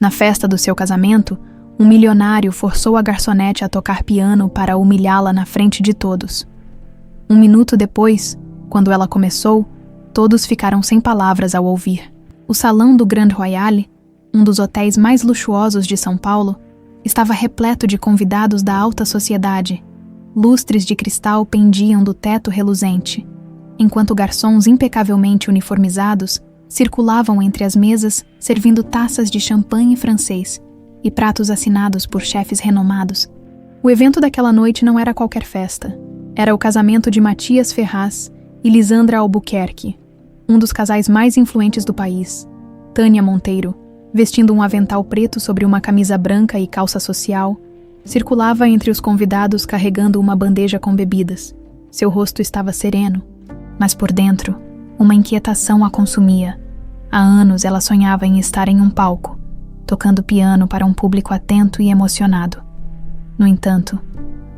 Na festa do seu casamento, um milionário forçou a garçonete a tocar piano para humilhá-la na frente de todos. 1 minuto depois, quando ela começou, todos ficaram sem palavras ao ouvir. O salão do Grand Royale, um dos hotéis mais luxuosos de São Paulo, estava repleto de convidados da alta sociedade. Lustres de cristal pendiam do teto reluzente, enquanto garçons impecavelmente uniformizados circulavam entre as mesas servindo taças de champanhe francês e pratos assinados por chefes renomados. O evento daquela noite não era qualquer festa. Era o casamento de Matias Ferraz e Lisandra Albuquerque, um dos casais mais influentes do país. Tânia Monteiro, vestindo um avental preto sobre uma camisa branca e calça social, circulava entre os convidados carregando uma bandeja com bebidas. Seu rosto estava sereno, mas por dentro, uma inquietação a consumia. Há anos ela sonhava em estar em um palco, tocando piano para um público atento e emocionado. No entanto,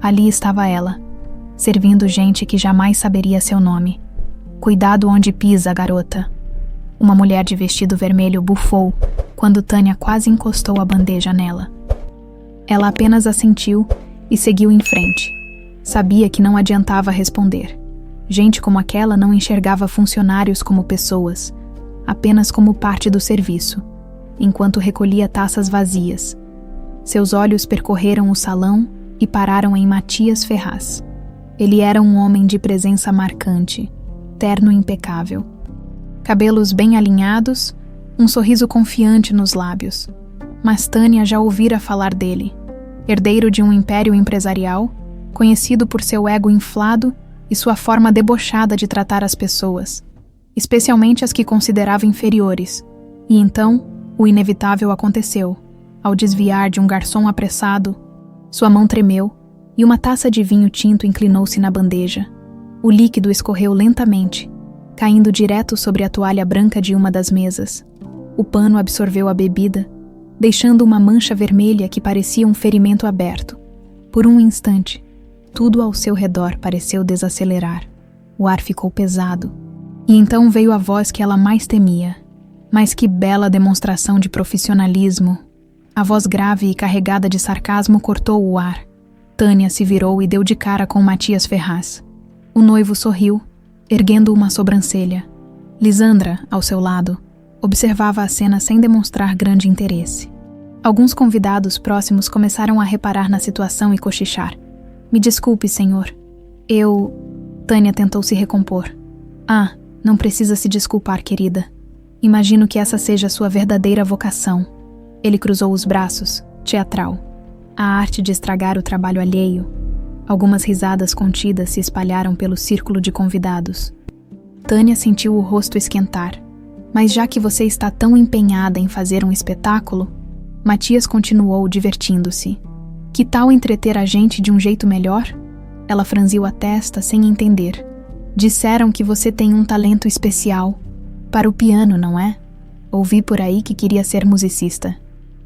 ali estava ela, servindo gente que jamais saberia seu nome. Cuidado onde pisa, garota. Uma mulher de vestido vermelho bufou quando Tânia quase encostou a bandeja nela. Ela apenas assentiu e seguiu em frente. Sabia que não adiantava responder. Gente como aquela não enxergava funcionários como pessoas, apenas como parte do serviço, enquanto recolhia taças vazias. Seus olhos percorreram o salão e pararam em Matias Ferraz. Ele era um homem de presença marcante, terno impecável. Cabelos bem alinhados, um sorriso confiante nos lábios. Mas Tânia já ouvira falar dele. Herdeiro de um império empresarial, conhecido por seu ego inflado e sua forma debochada de tratar as pessoas, especialmente as que considerava inferiores. E então, o inevitável aconteceu. Ao desviar de um garçom apressado, sua mão tremeu e uma taça de vinho tinto inclinou-se na bandeja. O líquido escorreu lentamente, caindo direto sobre a toalha branca de uma das mesas. O pano absorveu a bebida, deixando uma mancha vermelha que parecia um ferimento aberto. Por um instante, tudo ao seu redor pareceu desacelerar. O ar ficou pesado. E então veio a voz que ela mais temia. Mas que bela demonstração de profissionalismo! A voz grave e carregada de sarcasmo cortou o ar. Tânia se virou e deu de cara com Matias Ferraz. O noivo sorriu, erguendo uma sobrancelha. Lisandra, ao seu lado, observava a cena sem demonstrar grande interesse. Alguns convidados próximos começaram a reparar na situação e cochichar. Me desculpe, senhor. Tânia tentou se recompor. Ah, não precisa se desculpar, querida. Imagino que essa seja sua verdadeira vocação. Ele cruzou os braços, teatral. A arte de estragar o trabalho alheio. Algumas risadas contidas se espalharam pelo círculo de convidados. Tânia sentiu o rosto esquentar. Mas já que você está tão empenhada em fazer um espetáculo, Matias continuou divertindo-se. Que tal entreter a gente de um jeito melhor? Ela franziu a testa sem entender. Disseram que você tem um talento especial. Para o piano, não é? Ouvi por aí que queria ser musicista.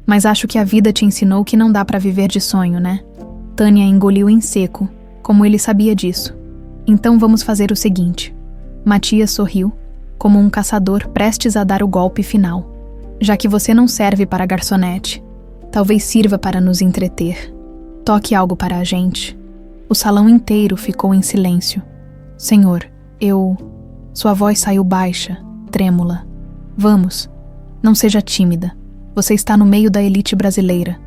Mas acho que a vida te ensinou que não dá para viver de sonho, né? Tânia engoliu em seco, como ele sabia disso. Então vamos fazer o seguinte. Matias sorriu, como um caçador prestes a dar o golpe final. Já que você não serve para garçonete, talvez sirva para nos entreter. Toque algo para a gente. O salão inteiro ficou em silêncio. Senhor, Sua voz saiu baixa, trêmula. Vamos, não seja tímida. Você está no meio da elite brasileira.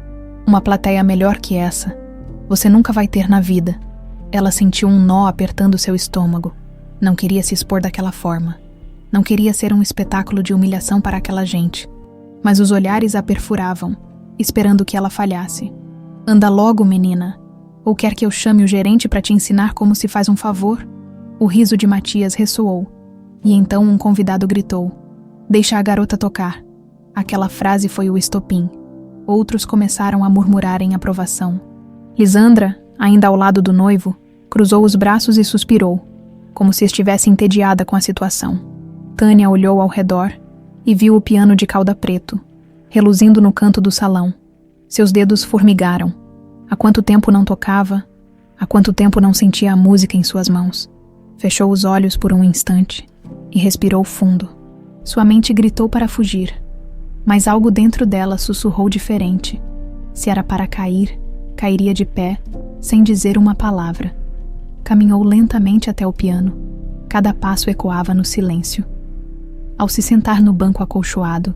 Uma plateia melhor que essa você nunca vai ter na vida. Ela sentiu um nó apertando seu estômago. Não queria se expor daquela forma. Não queria ser um espetáculo de humilhação para aquela gente. Mas os olhares a perfuravam, esperando que ela falhasse. Anda logo, menina. Ou quer que eu chame o gerente para te ensinar como se faz um favor? O riso de Matias ressoou. E então um convidado gritou. Deixa a garota tocar. Aquela frase foi o estopim. Outros começaram a murmurar em aprovação. Lisandra, ainda ao lado do noivo, cruzou os braços e suspirou, como se estivesse entediada com a situação. Tânia olhou ao redor e viu o piano de cauda preto, reluzindo no canto do salão. Seus dedos formigaram. Há quanto tempo não tocava? Há quanto tempo não sentia a música em suas mãos? Fechou os olhos por um instante e respirou fundo. Sua mente gritou para fugir. Mas algo dentro dela sussurrou diferente. Se era para cair, cairia de pé, sem dizer uma palavra. Caminhou lentamente até o piano. Cada passo ecoava no silêncio. Ao se sentar no banco acolchoado,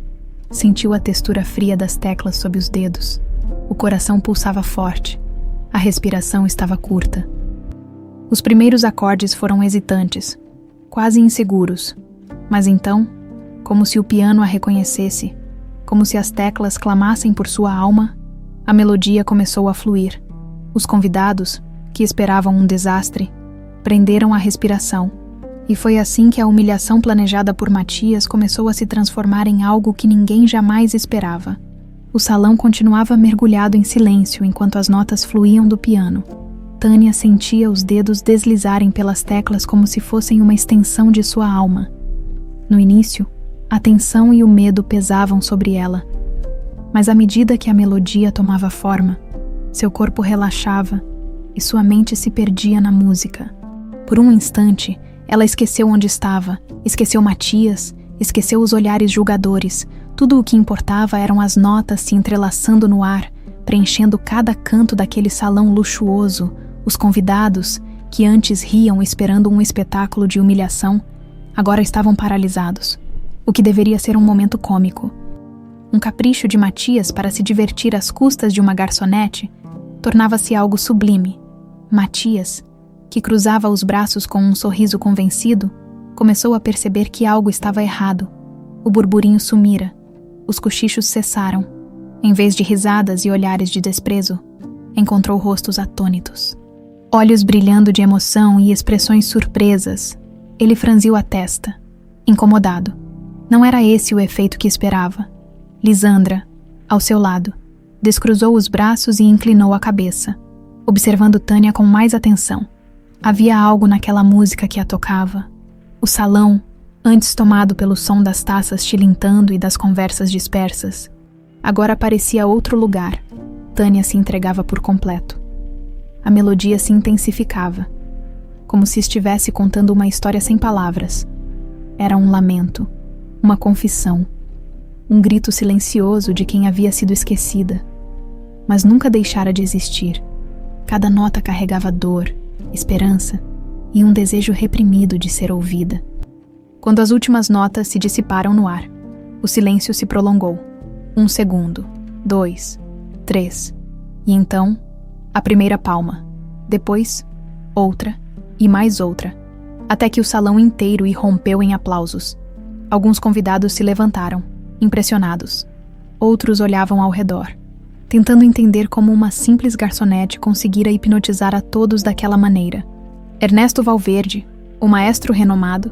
sentiu a textura fria das teclas sob os dedos. O coração pulsava forte. A respiração estava curta. Os primeiros acordes foram hesitantes, quase inseguros. Mas então, como se o piano a reconhecesse, como se as teclas clamassem por sua alma, a melodia começou a fluir. Os convidados, que esperavam um desastre, prenderam a respiração, e foi assim que a humilhação planejada por Matias começou a se transformar em algo que ninguém jamais esperava. O salão continuava mergulhado em silêncio enquanto as notas fluíam do piano. Tânia sentia os dedos deslizarem pelas teclas como se fossem uma extensão de sua alma. No início, a tensão e o medo pesavam sobre ela, mas à medida que a melodia tomava forma, seu corpo relaxava e sua mente se perdia na música. Por um instante, ela esqueceu onde estava, esqueceu Matias, esqueceu os olhares julgadores. Tudo o que importava eram as notas se entrelaçando no ar, preenchendo cada canto daquele salão luxuoso. Os convidados, que antes riam esperando um espetáculo de humilhação, agora estavam paralisados. O que deveria ser um momento cômico, um capricho de Matias para se divertir às custas de uma garçonete, tornava-se algo sublime. Matias, que cruzava os braços com um sorriso convencido, começou a perceber que algo estava errado. O burburinho sumira, os cochichos cessaram. Em vez de risadas e olhares de desprezo, encontrou rostos atônitos. Olhos brilhando de emoção e expressões surpresas. Ele franziu a testa, incomodado. Não era esse o efeito que esperava. Lisandra, ao seu lado, descruzou os braços e inclinou a cabeça, observando Tânia com mais atenção. Havia algo naquela música que a tocava. O salão, antes tomado pelo som das taças tilintando e das conversas dispersas, agora parecia outro lugar. Tânia se entregava por completo. A melodia se intensificava, como se estivesse contando uma história sem palavras. Era um lamento, uma confissão, um grito silencioso de quem havia sido esquecida, mas nunca deixara de existir. Cada nota carregava dor, esperança e um desejo reprimido de ser ouvida. Quando as últimas notas se dissiparam no ar, o silêncio se prolongou. 1 segundo, 2, 3, e então, a primeira palma, depois, outra e mais outra, até que o salão inteiro irrompeu em aplausos. Alguns convidados se levantaram, impressionados. Outros olhavam ao redor, tentando entender como uma simples garçonete conseguira hipnotizar a todos daquela maneira. Ernesto Valverde, o maestro renomado,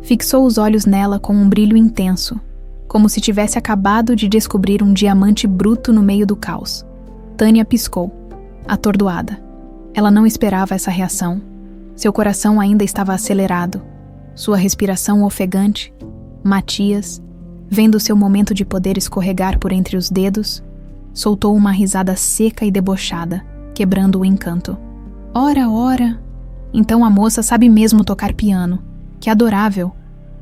fixou os olhos nela com um brilho intenso, como se tivesse acabado de descobrir um diamante bruto no meio do caos. Tânia piscou, atordoada. Ela não esperava essa reação. Seu coração ainda estava acelerado, sua respiração ofegante. Matias, vendo seu momento de poder escorregar por entre os dedos, soltou uma risada seca e debochada, quebrando o encanto. Ora, ora! Então a moça sabe mesmo tocar piano. Que adorável!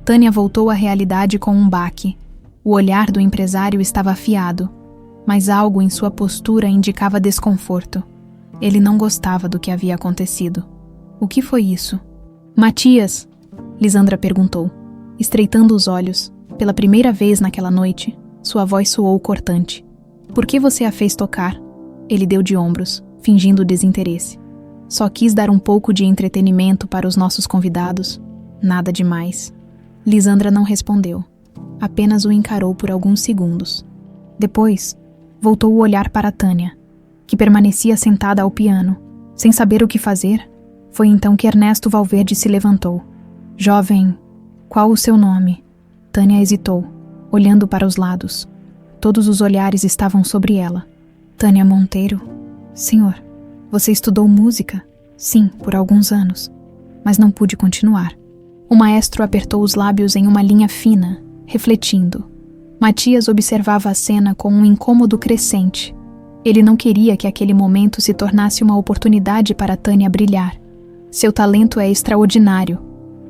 Tânia voltou à realidade com um baque. O olhar do empresário estava afiado, mas algo em sua postura indicava desconforto. Ele não gostava do que havia acontecido. O que foi isso? Matias, Lisandra perguntou, estreitando os olhos. Pela primeira vez naquela noite, sua voz soou cortante. Por que você a fez tocar? Ele deu de ombros, fingindo desinteresse. Só quis dar um pouco de entretenimento para os nossos convidados. Nada demais. Lisandra não respondeu. Apenas o encarou por alguns segundos. Depois, voltou o olhar para Tânia, que permanecia sentada ao piano, sem saber o que fazer. Foi então que Ernesto Valverde se levantou. Jovem, qual o seu nome? Tânia hesitou, olhando para os lados. Todos os olhares estavam sobre ela. Tânia Monteiro. Senhor, você estudou música? Sim, por alguns anos. Mas não pude continuar. O maestro apertou os lábios em uma linha fina, refletindo. Matias observava a cena com um incômodo crescente. Ele não queria que aquele momento se tornasse uma oportunidade para Tânia brilhar. Seu talento é extraordinário.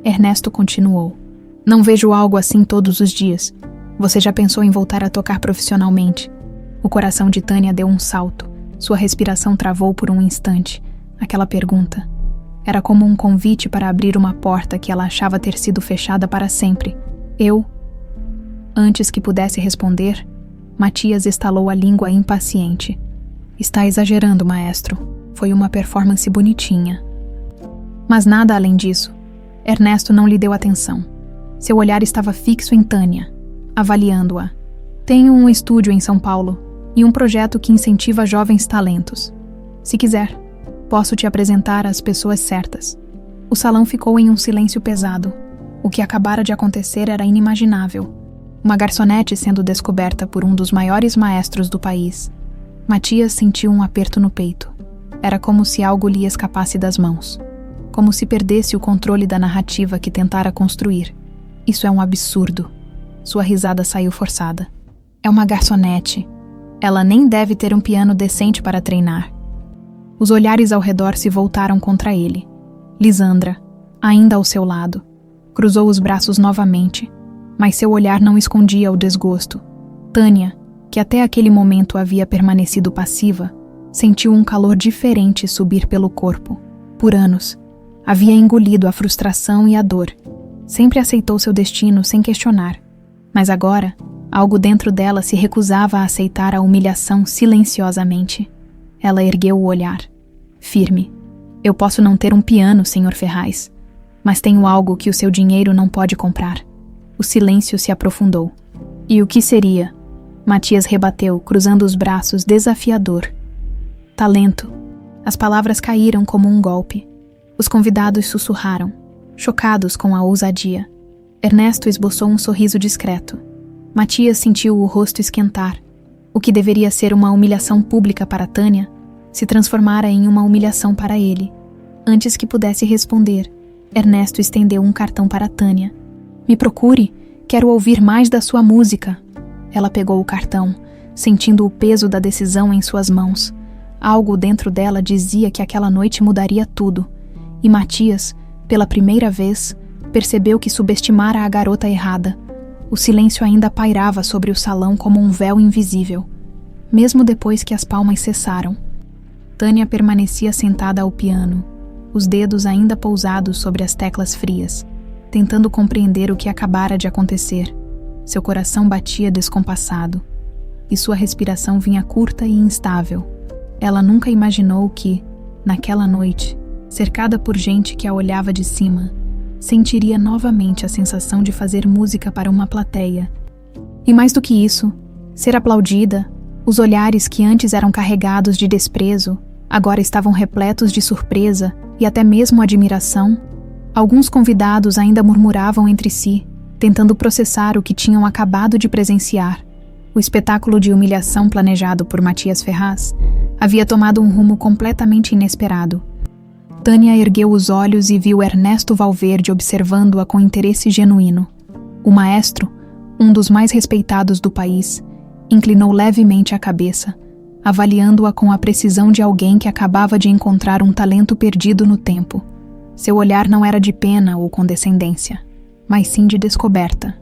Ernesto continuou. Não vejo algo assim todos os dias. Você já pensou em voltar a tocar profissionalmente? O coração de Tânia deu um salto. Sua respiração travou por um instante. Aquela pergunta era como um convite para abrir uma porta que ela achava ter sido fechada para sempre. Antes que pudesse responder, Matias estalou a língua impaciente. Está exagerando, maestro. Foi uma performance bonitinha. Mas nada além disso. Ernesto não lhe deu atenção. Seu olhar estava fixo em Tânia, avaliando-a. Tenho um estúdio em São Paulo e um projeto que incentiva jovens talentos. Se quiser, posso te apresentar às pessoas certas. O salão ficou em um silêncio pesado. O que acabara de acontecer era inimaginável. Uma garçonete sendo descoberta por um dos maiores maestros do país. Matias sentiu um aperto no peito. Era como se algo lhe escapasse das mãos. Como se perdesse o controle da narrativa que tentara construir. Isso é um absurdo. Sua risada saiu forçada. É uma garçonete. Ela nem deve ter um piano decente para treinar. Os olhares ao redor se voltaram contra ele. Lisandra, ainda ao seu lado, cruzou os braços novamente, mas seu olhar não escondia o desgosto. Tânia, que até aquele momento havia permanecido passiva, sentiu um calor diferente subir pelo corpo. Por anos, havia engolido a frustração e a dor. Sempre aceitou seu destino sem questionar. Mas agora, algo dentro dela se recusava a aceitar a humilhação silenciosamente. Ela ergueu o olhar, firme. Eu posso não ter um piano, Sr. Ferraz, mas tenho algo que o seu dinheiro não pode comprar. O silêncio se aprofundou. E o que seria? Matias rebateu, cruzando os braços, desafiador. Talento. As palavras caíram como um golpe. Os convidados sussurraram, chocados com a ousadia. Ernesto esboçou um sorriso discreto. Matias sentiu o rosto esquentar. O que deveria ser uma humilhação pública para Tânia se transformara em uma humilhação para ele. Antes que pudesse responder, Ernesto estendeu um cartão para Tânia. Me procure, quero ouvir mais da sua música. Ela pegou o cartão, sentindo o peso da decisão em suas mãos. Algo dentro dela dizia que aquela noite mudaria tudo. E Matias, pela primeira vez, percebeu que subestimara a garota errada. O silêncio ainda pairava sobre o salão como um véu invisível. Mesmo depois que as palmas cessaram, Tânia permanecia sentada ao piano, os dedos ainda pousados sobre as teclas frias, tentando compreender o que acabara de acontecer. Seu coração batia descompassado, e sua respiração vinha curta e instável. Ela nunca imaginou que, naquela noite, cercada por gente que a olhava de cima, sentiria novamente a sensação de fazer música para uma plateia. E mais do que isso, ser aplaudida, os olhares que antes eram carregados de desprezo, agora estavam repletos de surpresa e até mesmo admiração. Alguns convidados ainda murmuravam entre si, tentando processar o que tinham acabado de presenciar. O espetáculo de humilhação planejado por Matias Ferraz havia tomado um rumo completamente inesperado. Tânia ergueu os olhos e viu Ernesto Valverde observando-a com interesse genuíno. O maestro, um dos mais respeitados do país, inclinou levemente a cabeça, avaliando-a com a precisão de alguém que acabava de encontrar um talento perdido no tempo. Seu olhar não era de pena ou condescendência, mas sim de descoberta.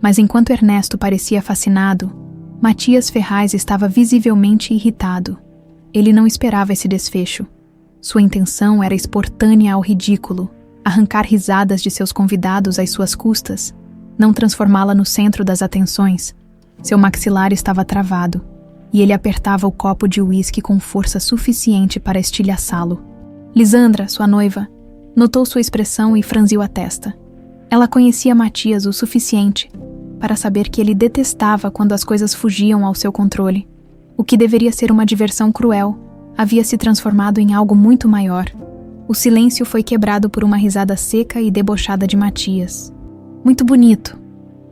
Mas enquanto Ernesto parecia fascinado, Matias Ferraz estava visivelmente irritado. Ele não esperava esse desfecho. Sua intenção era expor Tânia ao ridículo, arrancar risadas de seus convidados às suas custas, não transformá-la no centro das atenções. Seu maxilar estava travado, e ele apertava o copo de uísque com força suficiente para estilhaçá-lo. Lisandra, sua noiva, notou sua expressão e franziu a testa. Ela conhecia Matias o suficiente para saber que ele detestava quando as coisas fugiam ao seu controle. O que deveria ser uma diversão cruel havia se transformado em algo muito maior. O silêncio foi quebrado por uma risada seca e debochada de Matias. Muito bonito.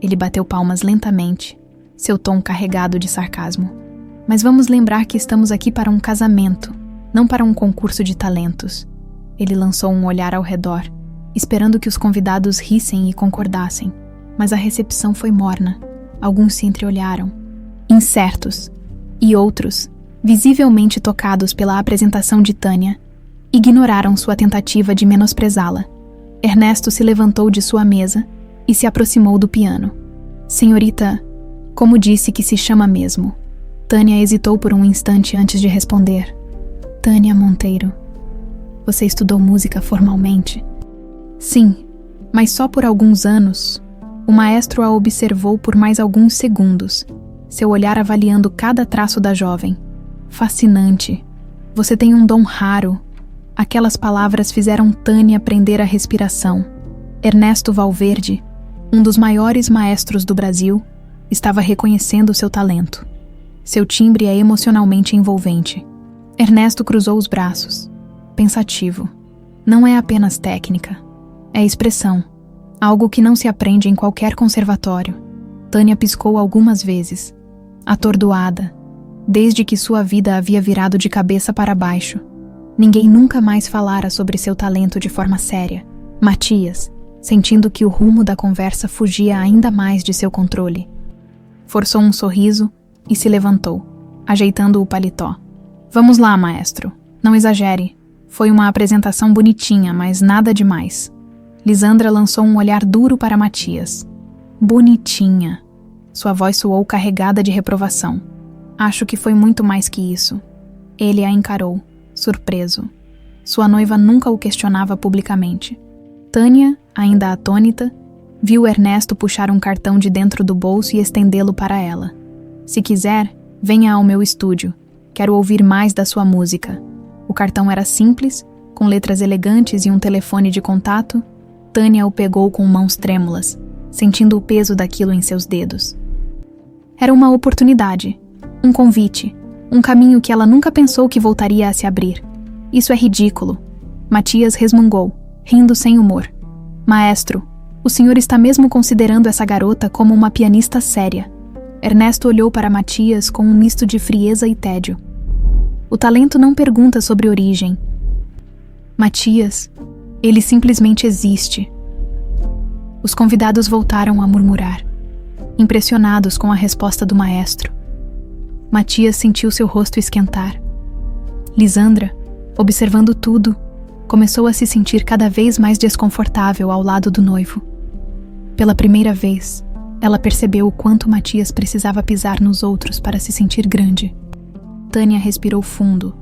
Ele bateu palmas lentamente, seu tom carregado de sarcasmo. Mas vamos lembrar que estamos aqui para um casamento, não para um concurso de talentos. Ele lançou um olhar ao redor, esperando que os convidados rissem e concordassem. Mas a recepção foi morna. Alguns se entreolharam, incertos, e outros, visivelmente tocados pela apresentação de Tânia, ignoraram sua tentativa de menosprezá-la. Ernesto se levantou de sua mesa e se aproximou do piano. Senhorita, Como disse que se chama mesmo? Tânia hesitou por um instante antes de responder. Tânia Monteiro. Você estudou música formalmente? Sim, mas só por alguns anos. O maestro a observou por mais alguns segundos, seu olhar avaliando cada traço da jovem. Fascinante. Você tem um dom raro. Aquelas palavras fizeram Tânia prender a respiração. Ernesto Valverde, um dos maiores maestros do Brasil, estava reconhecendo seu talento. Seu timbre é emocionalmente envolvente. Ernesto cruzou os braços, pensativo. Não é apenas técnica, é expressão. Algo que não se aprende em qualquer conservatório. Tânia piscou algumas vezes, atordoada, desde que sua vida havia virado de cabeça para baixo. Ninguém nunca mais falara sobre seu talento de forma séria. Matias, sentindo que o rumo da conversa fugia ainda mais de seu controle, forçou um sorriso e se levantou, ajeitando o paletó. Vamos lá, maestro. Não exagere. Foi uma apresentação bonitinha, mas nada demais. Lisandra lançou um olhar duro para Matias. Bonitinha. Sua voz soou carregada de reprovação. Acho que foi muito mais que isso. Ele a encarou, surpreso. Sua noiva nunca o questionava publicamente. Tânia, ainda atônita, viu Ernesto puxar um cartão de dentro do bolso e estendê-lo para ela. Se quiser, venha ao meu estúdio. Quero ouvir mais da sua música. O cartão era simples, com letras elegantes e um telefone de contato. Tânia o pegou com mãos trêmulas, sentindo o peso daquilo em seus dedos. Era uma oportunidade, um convite, um caminho que ela nunca pensou que voltaria a se abrir. Isso é ridículo. Matias resmungou, rindo sem humor. Maestro, o senhor está mesmo considerando essa garota como uma pianista séria. Ernesto olhou para Matias com um misto de frieza e tédio. O talento não pergunta sobre origem. Matias, ele simplesmente existe. Os convidados voltaram a murmurar, impressionados com a resposta do maestro. Matias sentiu seu rosto esquentar. Lisandra, observando tudo, começou a se sentir cada vez mais desconfortável ao lado do noivo. Pela primeira vez, ela percebeu o quanto Matias precisava pisar nos outros para se sentir grande. Tânia respirou fundo.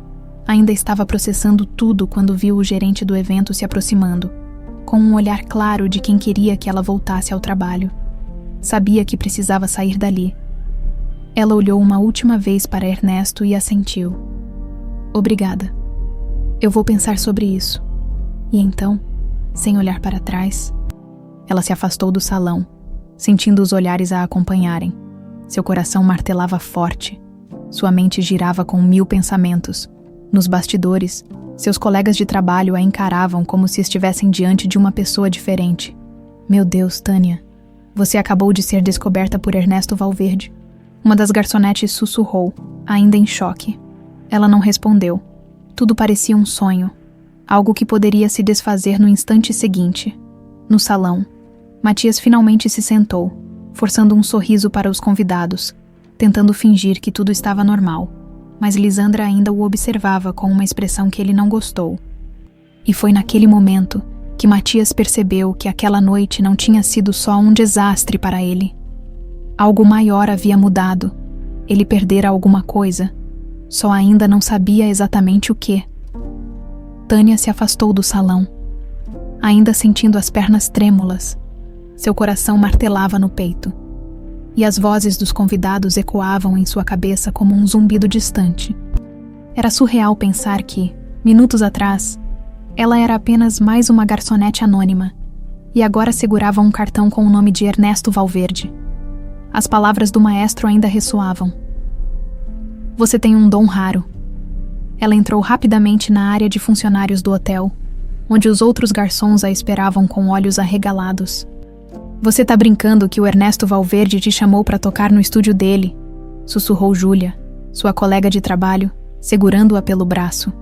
Ainda estava processando tudo quando viu o gerente do evento se aproximando, com um olhar claro de quem queria que ela voltasse ao trabalho. Sabia que precisava sair dali. Ela olhou uma última vez para Ernesto e assentiu. Obrigada. Eu vou pensar sobre isso. E então, sem olhar para trás, ela se afastou do salão, sentindo os olhares a acompanharem. Seu coração martelava forte. Sua mente girava com 1000 pensamentos. Nos bastidores, seus colegas de trabalho a encaravam como se estivessem diante de uma pessoa diferente. Meu Deus, Tânia, você acabou de ser descoberta por Ernesto Valverde. Uma das garçonetes sussurrou, ainda em choque. Ela não respondeu. Tudo parecia um sonho, algo que poderia se desfazer no instante seguinte. No salão, Matias finalmente se sentou, forçando um sorriso para os convidados, tentando fingir que tudo estava normal. Mas Lisandra ainda o observava com uma expressão que ele não gostou. E foi naquele momento que Matias percebeu que aquela noite não tinha sido só um desastre para ele. Algo maior havia mudado. Ele perdera alguma coisa. Só ainda não sabia exatamente o que. Tânia se afastou do salão, ainda sentindo as pernas trêmulas. Seu coração martelava no peito. E as vozes dos convidados ecoavam em sua cabeça como um zumbido distante. Era surreal pensar que, minutos atrás, ela era apenas mais uma garçonete anônima, e agora segurava um cartão com o nome de Ernesto Valverde. As palavras do maestro ainda ressoavam. Você tem um dom raro. Ela entrou rapidamente na área de funcionários do hotel, onde os outros garçons a esperavam com olhos arregalados. Você tá brincando que o Ernesto Valverde te chamou para tocar no estúdio dele, sussurrou Júlia, sua colega de trabalho, segurando-a pelo braço.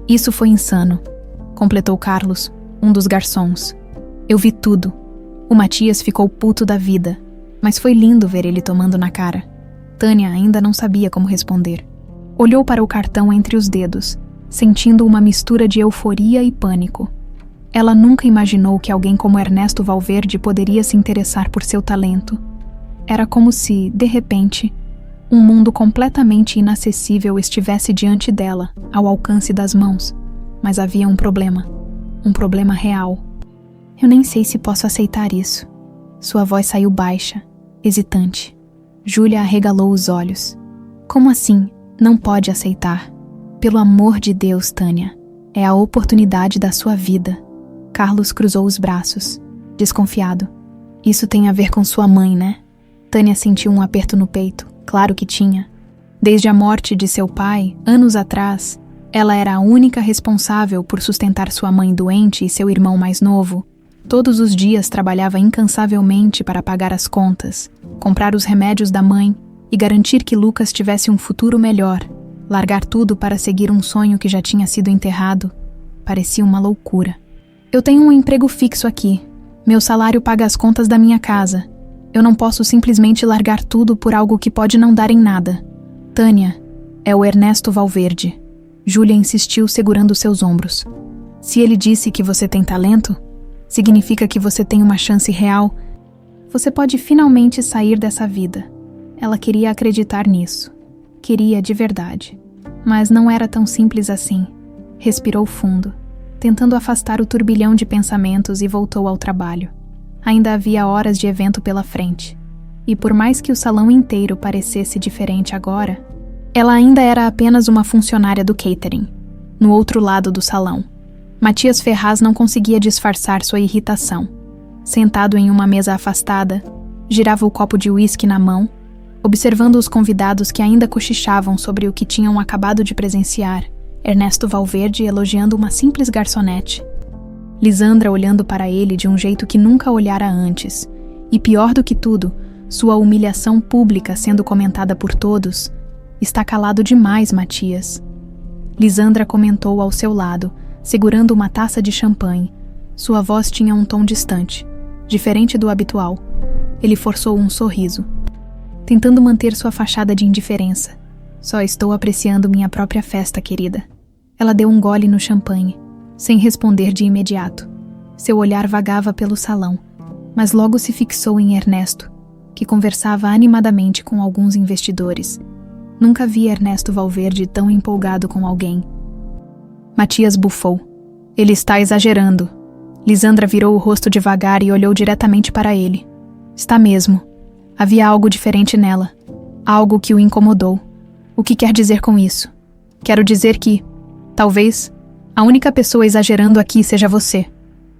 Isso foi insano, completou Carlos, um dos garçons. Eu vi tudo. O Matias ficou puto da vida, mas foi lindo ver ele tomando na cara. Tânia ainda não sabia como responder. Olhou para o cartão entre os dedos, sentindo uma mistura de euforia e pânico. Ela nunca imaginou que alguém como Ernesto Valverde poderia se interessar por seu talento. Era como se, de repente, um mundo completamente inacessível estivesse diante dela, ao alcance das mãos. Mas havia um problema real. Eu nem sei se posso aceitar isso. Sua voz saiu baixa, hesitante. Júlia arregalou os olhos. Como assim? Não pode aceitar. Pelo amor de Deus, Tânia. É a oportunidade da sua vida. Carlos cruzou os braços, desconfiado. Isso tem a ver com sua mãe, né? Tânia sentiu um aperto no peito. Claro que tinha. Desde a morte de seu pai, anos atrás, ela era a única responsável por sustentar sua mãe doente e seu irmão mais novo. Todos os dias trabalhava incansavelmente para pagar as contas, comprar os remédios da mãe e garantir que Lucas tivesse um futuro melhor. Largar tudo para seguir um sonho que já tinha sido enterrado parecia uma loucura. Eu tenho um emprego fixo aqui. Meu salário paga as contas da minha casa. Eu não posso simplesmente largar tudo por algo que pode não dar em nada. Tânia, é o Ernesto Valverde. Júlia insistiu, segurando seus ombros. Se ele disse que você tem talento, significa que você tem uma chance real. Você pode finalmente sair dessa vida. Ela queria acreditar nisso. Queria de verdade. Mas não era tão simples assim. Respirou fundo, tentando afastar o turbilhão de pensamentos, e voltou ao trabalho. Ainda havia horas de evento pela frente. E por mais que o salão inteiro parecesse diferente agora, ela ainda era apenas uma funcionária do catering. No outro lado do salão, Matias Ferraz não conseguia disfarçar sua irritação. Sentado em uma mesa afastada, girava o copo de uísque na mão, observando os convidados que ainda cochichavam sobre o que tinham acabado de presenciar. Ernesto Valverde elogiando uma simples garçonete. Lisandra olhando para ele de um jeito que nunca olhara antes. E pior do que tudo, sua humilhação pública sendo comentada por todos. Está calado demais, Matias. Lisandra comentou ao seu lado, segurando uma taça de champanhe. Sua voz tinha um tom distante, diferente do habitual. Ele forçou um sorriso, tentando manter sua fachada de indiferença. Só estou apreciando minha própria festa, querida. Ela deu um gole no champanhe, sem responder de imediato. Seu olhar vagava pelo salão, mas logo se fixou em Ernesto, que conversava animadamente com alguns investidores. Nunca vi Ernesto Valverde tão empolgado com alguém. Matias bufou. Ele está exagerando. Lisandra virou o rosto devagar e olhou diretamente para ele. Está mesmo. Havia algo diferente nela. Algo que o incomodou. O que quer dizer com isso? Quero dizer que, talvez, a única pessoa exagerando aqui seja você.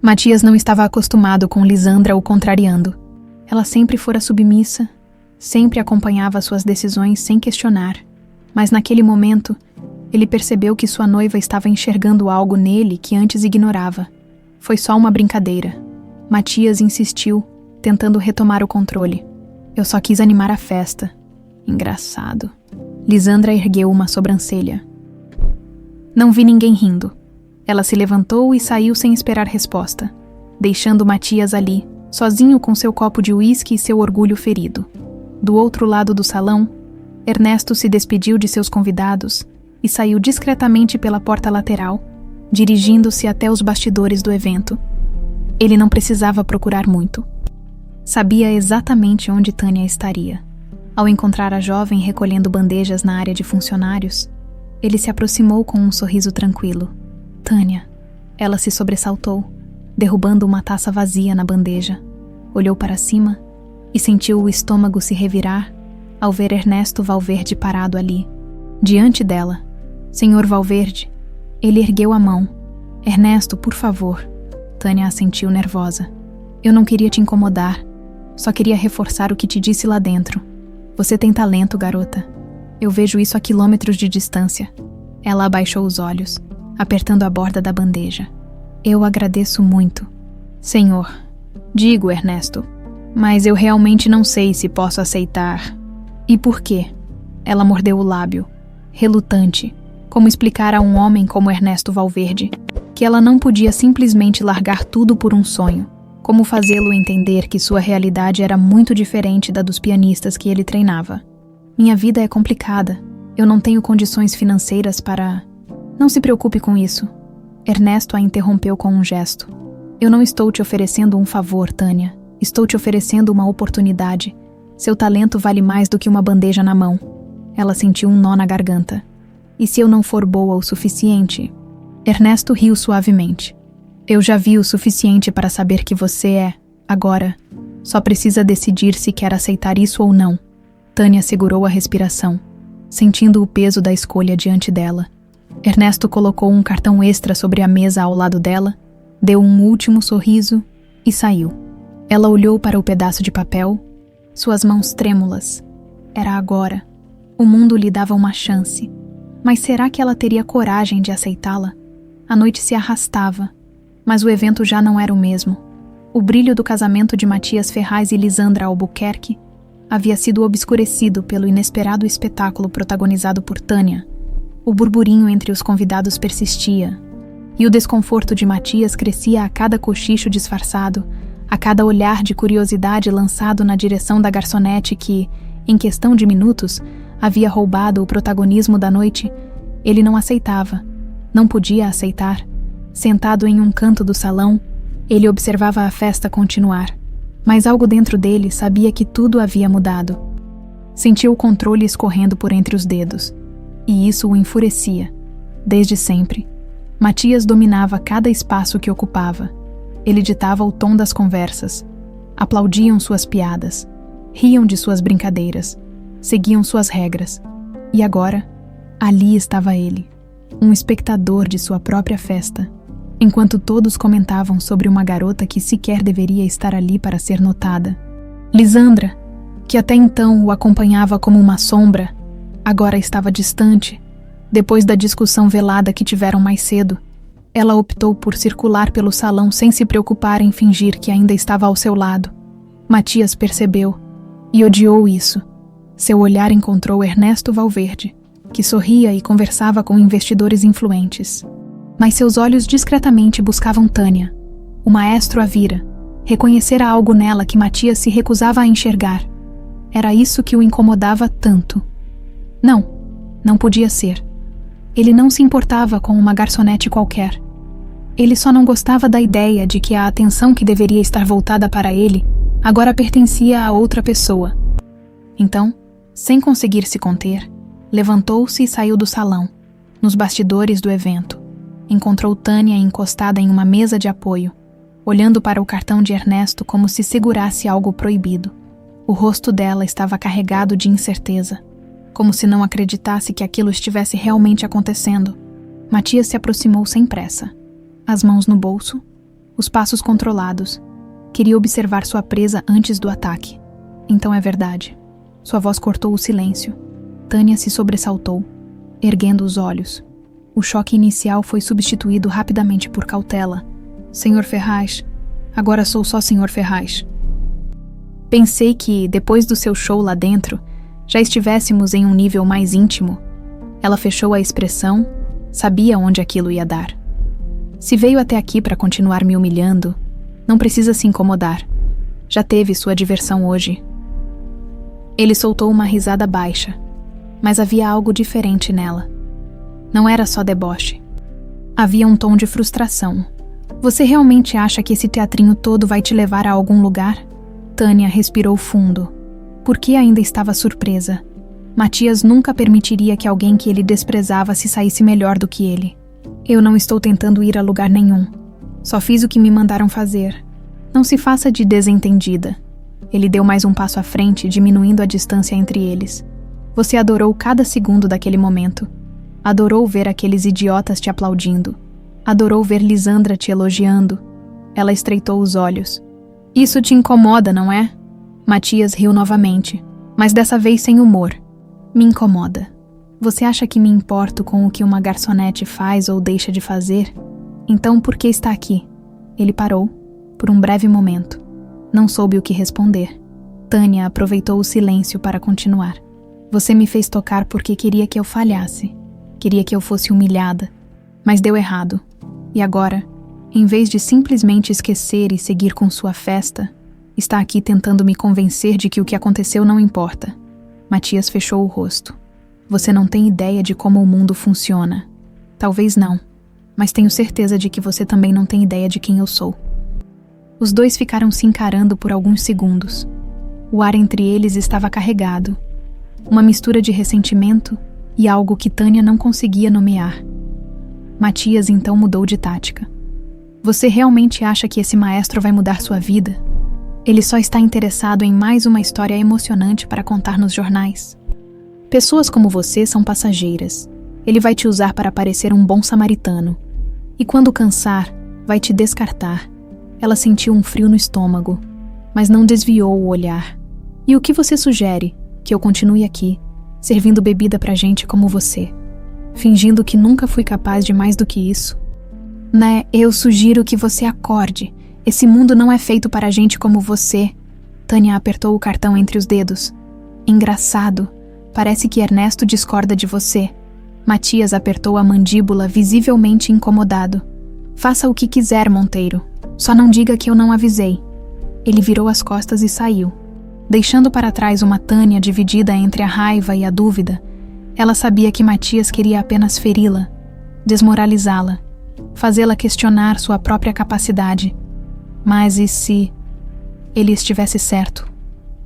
Matias não estava acostumado com Lisandra o contrariando. Ela sempre fora submissa, sempre acompanhava suas decisões sem questionar. Mas naquele momento, ele percebeu que sua noiva estava enxergando algo nele que antes ignorava. Foi só uma brincadeira. Matias insistiu, tentando retomar o controle. Eu só quis animar a festa. Engraçado. Lisandra ergueu uma sobrancelha. Não vi ninguém rindo. Ela se levantou e saiu sem esperar resposta, deixando Matias ali, sozinho com seu copo de uísque e seu orgulho ferido. Do outro lado do salão, Ernesto se despediu de seus convidados e saiu discretamente pela porta lateral, dirigindo-se até os bastidores do evento. Ele não precisava procurar muito. Sabia exatamente onde Tânia estaria. Ao encontrar a jovem recolhendo bandejas na área de funcionários, ele se aproximou com um sorriso tranquilo. Tânia. Ela se sobressaltou, derrubando uma taça vazia na bandeja. Olhou para cima e sentiu o estômago se revirar ao ver Ernesto Valverde parado ali, diante dela. Senhor Valverde. Ele ergueu a mão. Ernesto, por favor. Tânia assentiu nervosa. Eu não queria te incomodar. Só queria reforçar o que te disse lá dentro. Você tem talento, garota. Eu vejo isso a quilômetros de distância. Ela abaixou os olhos, apertando a borda da bandeja. Eu agradeço muito. Senhor, digo, Ernesto, mas eu realmente não sei se posso aceitar. E por quê? Ela mordeu o lábio, relutante. Como explicar a um homem como Ernesto Valverde que ela não podia simplesmente largar tudo por um sonho? Como fazê-lo entender que sua realidade era muito diferente da dos pianistas que ele treinava? Minha vida é complicada. Eu não tenho condições financeiras para... Não se preocupe com isso. Ernesto a interrompeu com um gesto. Eu não estou te oferecendo um favor, Tânia. Estou te oferecendo uma oportunidade. Seu talento vale mais do que uma bandeja na mão. Ela sentiu um nó na garganta. E se eu não for boa o suficiente? Ernesto riu suavemente. Eu já vi o suficiente para saber que você é, agora. Só precisa decidir se quer aceitar isso ou não. Tânia segurou a respiração, sentindo o peso da escolha diante dela. Ernesto colocou um cartão extra sobre a mesa ao lado dela, deu um último sorriso e saiu. Ela olhou para o pedaço de papel, suas mãos trêmulas. Era agora. O mundo lhe dava uma chance. Mas será que ela teria coragem de aceitá-la? A noite se arrastava, mas o evento já não era o mesmo. O brilho do casamento de Matias Ferraz e Lisandra Albuquerque havia sido obscurecido pelo inesperado espetáculo protagonizado por Tânia. O burburinho entre os convidados persistia, e o desconforto de Matias crescia a cada cochicho disfarçado, a cada olhar de curiosidade lançado na direção da garçonete que, em questão de minutos, havia roubado o protagonismo da noite. Ele não aceitava, não podia aceitar. Sentado em um canto do salão, ele observava a festa continuar, mas algo dentro dele sabia que tudo havia mudado. Sentiu o controle escorrendo por entre os dedos, e isso o enfurecia. Desde sempre, Matias dominava cada espaço que ocupava. Ele ditava o tom das conversas. Aplaudiam suas piadas, riam de suas brincadeiras, seguiam suas regras. E agora, ali estava ele, um espectador de sua própria festa, enquanto todos comentavam sobre uma garota que sequer deveria estar ali para ser notada. Lisandra, que até então o acompanhava como uma sombra, agora estava distante. Depois da discussão velada que tiveram mais cedo, ela optou por circular pelo salão sem se preocupar em fingir que ainda estava ao seu lado. Matias percebeu e odiou isso. Seu olhar encontrou Ernesto Valverde, que sorria e conversava com investidores influentes. Mas seus olhos discretamente buscavam Tânia. O maestro a vira, reconhecera algo nela que Matias se recusava a enxergar. Era isso que o incomodava tanto. Não podia ser. Ele não se importava com uma garçonete qualquer. Ele só não gostava da ideia de que a atenção que deveria estar voltada para ele agora pertencia a outra pessoa. Então, sem conseguir se conter, levantou-se e saiu do salão, nos bastidores do evento. Encontrou Tânia encostada em uma mesa de apoio, olhando para o cartão de Ernesto como se segurasse algo proibido. O rosto dela estava carregado de incerteza, como se não acreditasse que aquilo estivesse realmente acontecendo. Matias se aproximou sem pressa, as mãos no bolso, os passos controlados. Queria observar sua presa antes do ataque. Então é verdade. Sua voz cortou o silêncio. Tânia se sobressaltou, erguendo os olhos. O choque inicial foi substituído rapidamente por cautela. Senhor Ferraz, agora sou só Senhor Ferraz. Pensei que, depois do seu show lá dentro, já estivéssemos em um nível mais íntimo. Ela fechou a expressão, sabia onde aquilo ia dar. Se veio até aqui para continuar me humilhando, não precisa se incomodar. Já teve sua diversão hoje. Ele soltou uma risada baixa, mas havia algo diferente nela. Não era só deboche. Havia um tom de frustração. Você realmente acha que esse teatrinho todo vai te levar a algum lugar? Tânia respirou fundo. Por que ainda estava surpresa? Matias nunca permitiria que alguém que ele desprezava se saísse melhor do que ele. Eu não estou tentando ir a lugar nenhum. Só fiz o que me mandaram fazer. Não se faça de desentendida. Ele deu mais um passo à frente, diminuindo a distância entre eles. Você adorou cada segundo daquele momento. Adorou ver aqueles idiotas te aplaudindo. Adorou ver Lisandra te elogiando. Ela estreitou os olhos. Isso te incomoda, não é? Matias riu novamente, mas dessa vez sem humor. Me incomoda. Você acha que me importo com o que uma garçonete faz ou deixa de fazer? Então por que está aqui? Ele parou, por um breve momento. Não soube o que responder. Tânia aproveitou o silêncio para continuar. Você me fez tocar porque queria que eu falhasse. Queria que eu fosse humilhada. Mas deu errado. E agora, em vez de simplesmente esquecer e seguir com sua festa, está aqui tentando me convencer de que o que aconteceu não importa. Matias fechou o rosto. Você não tem ideia de como o mundo funciona. Talvez não, mas tenho certeza de que você também não tem ideia de quem eu sou. Os dois ficaram se encarando por alguns segundos. O ar entre eles estava carregado, uma mistura de ressentimento e algo que Tânia não conseguia nomear. Matias então mudou de tática. Você realmente acha que esse maestro vai mudar sua vida? Ele só está interessado em mais uma história emocionante para contar nos jornais. Pessoas como você são passageiras. Ele vai te usar para parecer um bom samaritano. E quando cansar, vai te descartar. Ela sentiu um frio no estômago, mas não desviou o olhar. E o que você sugere? Que eu continue aqui, servindo bebida pra gente como você, fingindo que nunca fui capaz de mais do que isso? Né, eu sugiro que você acorde. Esse mundo não é feito para gente como você. Tânia apertou o cartão entre os dedos. Engraçado. Parece que Ernesto discorda de você. Matias apertou a mandíbula, visivelmente incomodado. Faça o que quiser, Monteiro. Só não diga que eu não avisei. Ele virou as costas e saiu. Deixando para trás uma Tânia dividida entre a raiva e a dúvida, ela sabia que Matias queria apenas feri-la, desmoralizá-la, fazê-la questionar sua própria capacidade. Mas e se ele estivesse certo?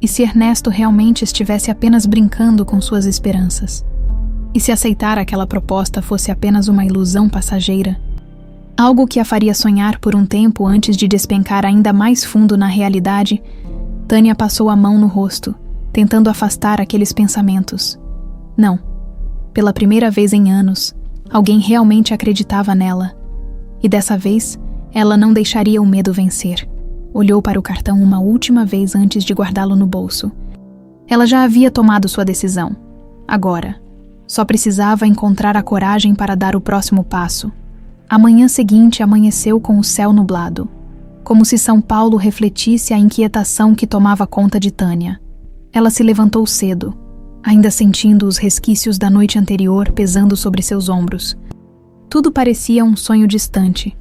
E se Ernesto realmente estivesse apenas brincando com suas esperanças? E se aceitar aquela proposta fosse apenas uma ilusão passageira? Algo que a faria sonhar por um tempo antes de despencar ainda mais fundo na realidade? Tânia passou a mão no rosto, tentando afastar aqueles pensamentos. Não. Pela primeira vez em anos, alguém realmente acreditava nela. E dessa vez, ela não deixaria o medo vencer. Olhou para o cartão uma última vez antes de guardá-lo no bolso. Ela já havia tomado sua decisão. Agora, só precisava encontrar a coragem para dar o próximo passo. A manhã seguinte amanheceu com o céu nublado, como se São Paulo refletisse a inquietação que tomava conta de Tânia. Ela se levantou cedo, ainda sentindo os resquícios da noite anterior pesando sobre seus ombros. Tudo parecia um sonho distante,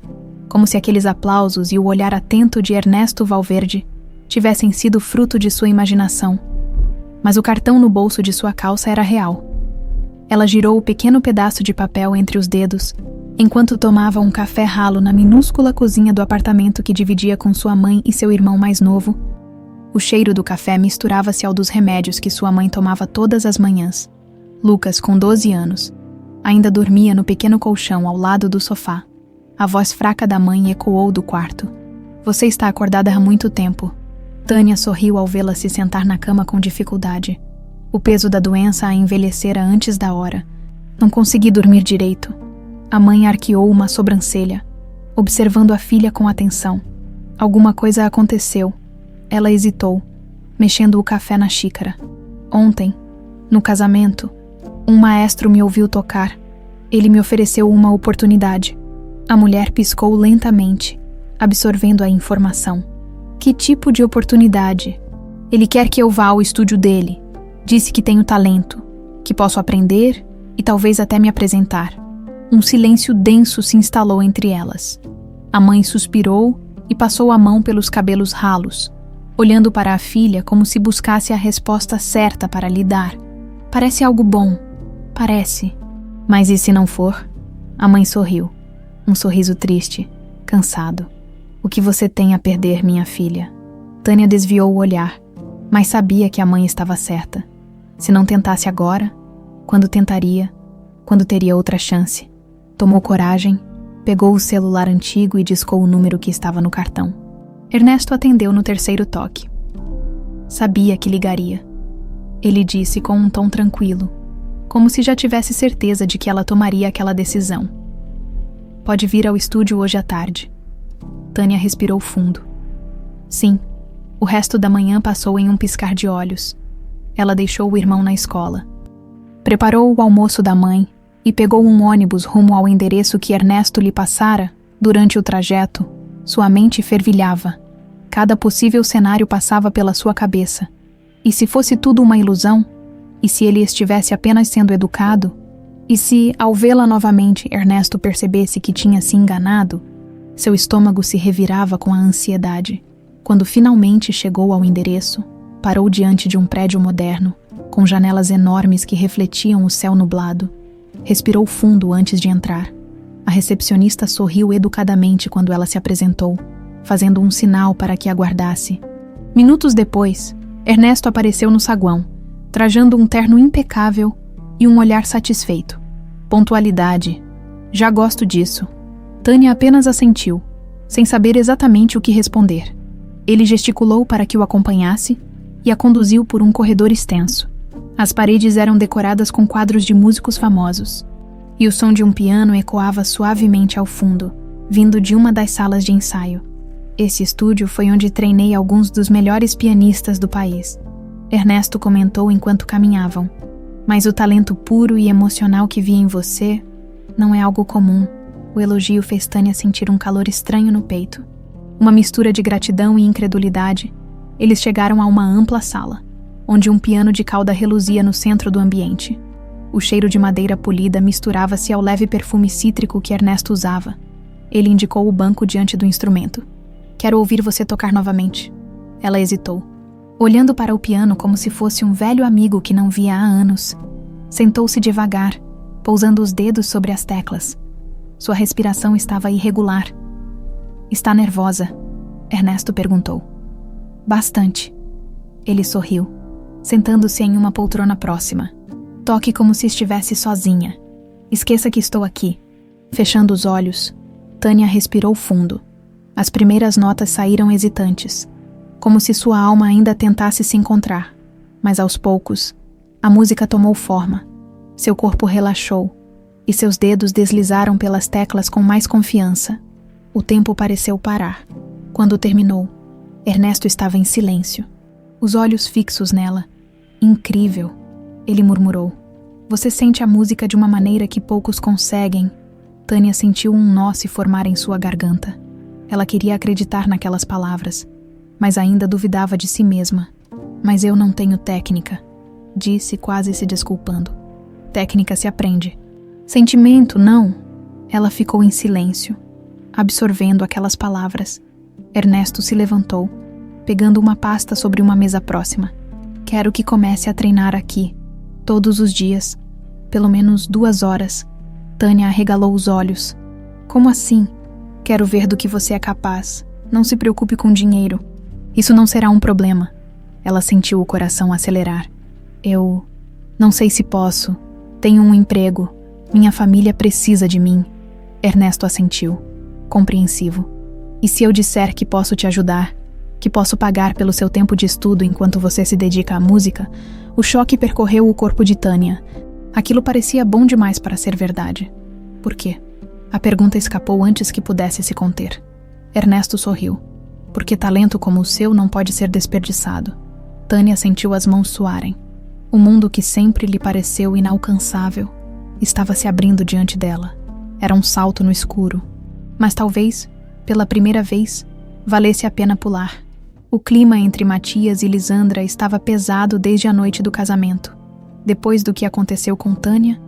como se aqueles aplausos e o olhar atento de Ernesto Valverde tivessem sido fruto de sua imaginação. Mas o cartão no bolso de sua calça era real. Ela girou o pequeno pedaço de papel entre os dedos, enquanto tomava um café ralo na minúscula cozinha do apartamento que dividia com sua mãe e seu irmão mais novo. O cheiro do café misturava-se ao dos remédios que sua mãe tomava todas as manhãs. Lucas, com 12 anos, ainda dormia no pequeno colchão ao lado do sofá. A voz fraca da mãe ecoou do quarto. Você está acordada há muito tempo. Tânia sorriu ao vê-la se sentar na cama com dificuldade. O peso da doença a envelhecera antes da hora. Não consegui dormir direito. A mãe arqueou uma sobrancelha, observando a filha com atenção. Alguma coisa aconteceu. Ela hesitou, mexendo o café na xícara. Ontem, no casamento, um maestro me ouviu tocar. Ele me ofereceu uma oportunidade. A mulher piscou lentamente, absorvendo a informação. Que tipo de oportunidade? Ele quer que eu vá ao estúdio dele. Disse que tenho talento, que posso aprender e talvez até me apresentar. Um silêncio denso se instalou entre elas. A mãe suspirou e passou a mão pelos cabelos ralos, olhando para a filha como se buscasse a resposta certa para lhe dar. Parece algo bom. Parece. Mas e se não for? A mãe sorriu. Um sorriso triste, cansado. O que você tem a perder, minha filha? Tânia desviou o olhar, mas sabia que a mãe estava certa. Se não tentasse agora, quando tentaria? Quando teria outra chance? Tomou coragem, pegou o celular antigo e discou o número que estava no cartão. Ernesto atendeu no terceiro toque. Sabia que ligaria. Ele disse com um tom tranquilo, como se já tivesse certeza de que ela tomaria aquela decisão. Pode vir ao estúdio hoje à tarde. Tânia respirou fundo. Sim, o resto da manhã passou em um piscar de olhos. Ela deixou o irmão na escola. Preparou o almoço da mãe e pegou um ônibus rumo ao endereço que Ernesto lhe passara. Durante o trajeto, sua mente fervilhava. Cada possível cenário passava pela sua cabeça. E se fosse tudo uma ilusão? E se ele estivesse apenas sendo educado? E se, ao vê-la novamente, Ernesto percebesse que tinha se enganado? Seu estômago se revirava com a ansiedade. Quando finalmente chegou ao endereço, parou diante de um prédio moderno, com janelas enormes que refletiam o céu nublado. Respirou fundo antes de entrar. A recepcionista sorriu educadamente quando ela se apresentou, fazendo um sinal para que aguardasse. Minutos depois, Ernesto apareceu no saguão, trajando um terno impecável e um olhar satisfeito. Pontualidade. Já gosto disso. Tânia apenas assentiu, sem saber exatamente o que responder. Ele gesticulou para que o acompanhasse e a conduziu por um corredor extenso. As paredes eram decoradas com quadros de músicos famosos, e o som de um piano ecoava suavemente ao fundo, vindo de uma das salas de ensaio. Esse estúdio foi onde treinei alguns dos melhores pianistas do país. Ernesto comentou enquanto caminhavam. Mas o talento puro e emocional que vi em você não é algo comum. O elogio fez Tânia sentir um calor estranho no peito. Uma mistura de gratidão e incredulidade. Eles chegaram a uma ampla sala, onde um piano de cauda reluzia no centro do ambiente. O cheiro de madeira polida misturava-se ao leve perfume cítrico que Ernesto usava. Ele indicou o banco diante do instrumento. Quero ouvir você tocar novamente. Ela hesitou, olhando para o piano como se fosse um velho amigo que não via há anos. Sentou-se devagar, pousando os dedos sobre as teclas. Sua respiração estava irregular. Está nervosa? Ernesto perguntou. Bastante. Ele sorriu, sentando-se em uma poltrona próxima. Toque como se estivesse sozinha. Esqueça que estou aqui. Fechando os olhos, Tânia respirou fundo. As primeiras notas saíram hesitantes, como se sua alma ainda tentasse se encontrar. Mas aos poucos, a música tomou forma. Seu corpo relaxou, e seus dedos deslizaram pelas teclas com mais confiança. O tempo pareceu parar. Quando terminou, Ernesto estava em silêncio, os olhos fixos nela. Incrível, ele murmurou. Você sente a música de uma maneira que poucos conseguem. Tânia sentiu um nó se formar em sua garganta. Ela queria acreditar naquelas palavras, mas ainda duvidava de si mesma. Mas eu não tenho técnica, disse quase se desculpando. Técnica se aprende. Sentimento, não. Ela ficou em silêncio, absorvendo aquelas palavras. Ernesto se levantou, pegando uma pasta sobre uma mesa próxima. Quero que comece a treinar aqui, todos os dias, pelo menos 2 horas. Tânia arregalou os olhos. Como assim? Quero ver do que você é capaz. Não se preocupe com dinheiro. Isso não será um problema. Ela sentiu o coração acelerar. Eu não sei se posso. Tenho um emprego. Minha família precisa de mim. Ernesto assentiu, compreensivo. E se eu disser que posso te ajudar, que posso pagar pelo seu tempo de estudo enquanto você se dedica à música? O choque percorreu o corpo de Tânia. Aquilo parecia bom demais para ser verdade. Por quê? A pergunta escapou antes que pudesse se conter. Ernesto sorriu. Porque talento como o seu não pode ser desperdiçado. Tânia sentiu as mãos suarem. O mundo que sempre lhe pareceu inalcançável estava se abrindo diante dela. Era um salto no escuro. Mas talvez, pela primeira vez, valesse a pena pular. O clima entre Matias e Lisandra estava pesado desde a noite do casamento. Depois do que aconteceu com Tânia,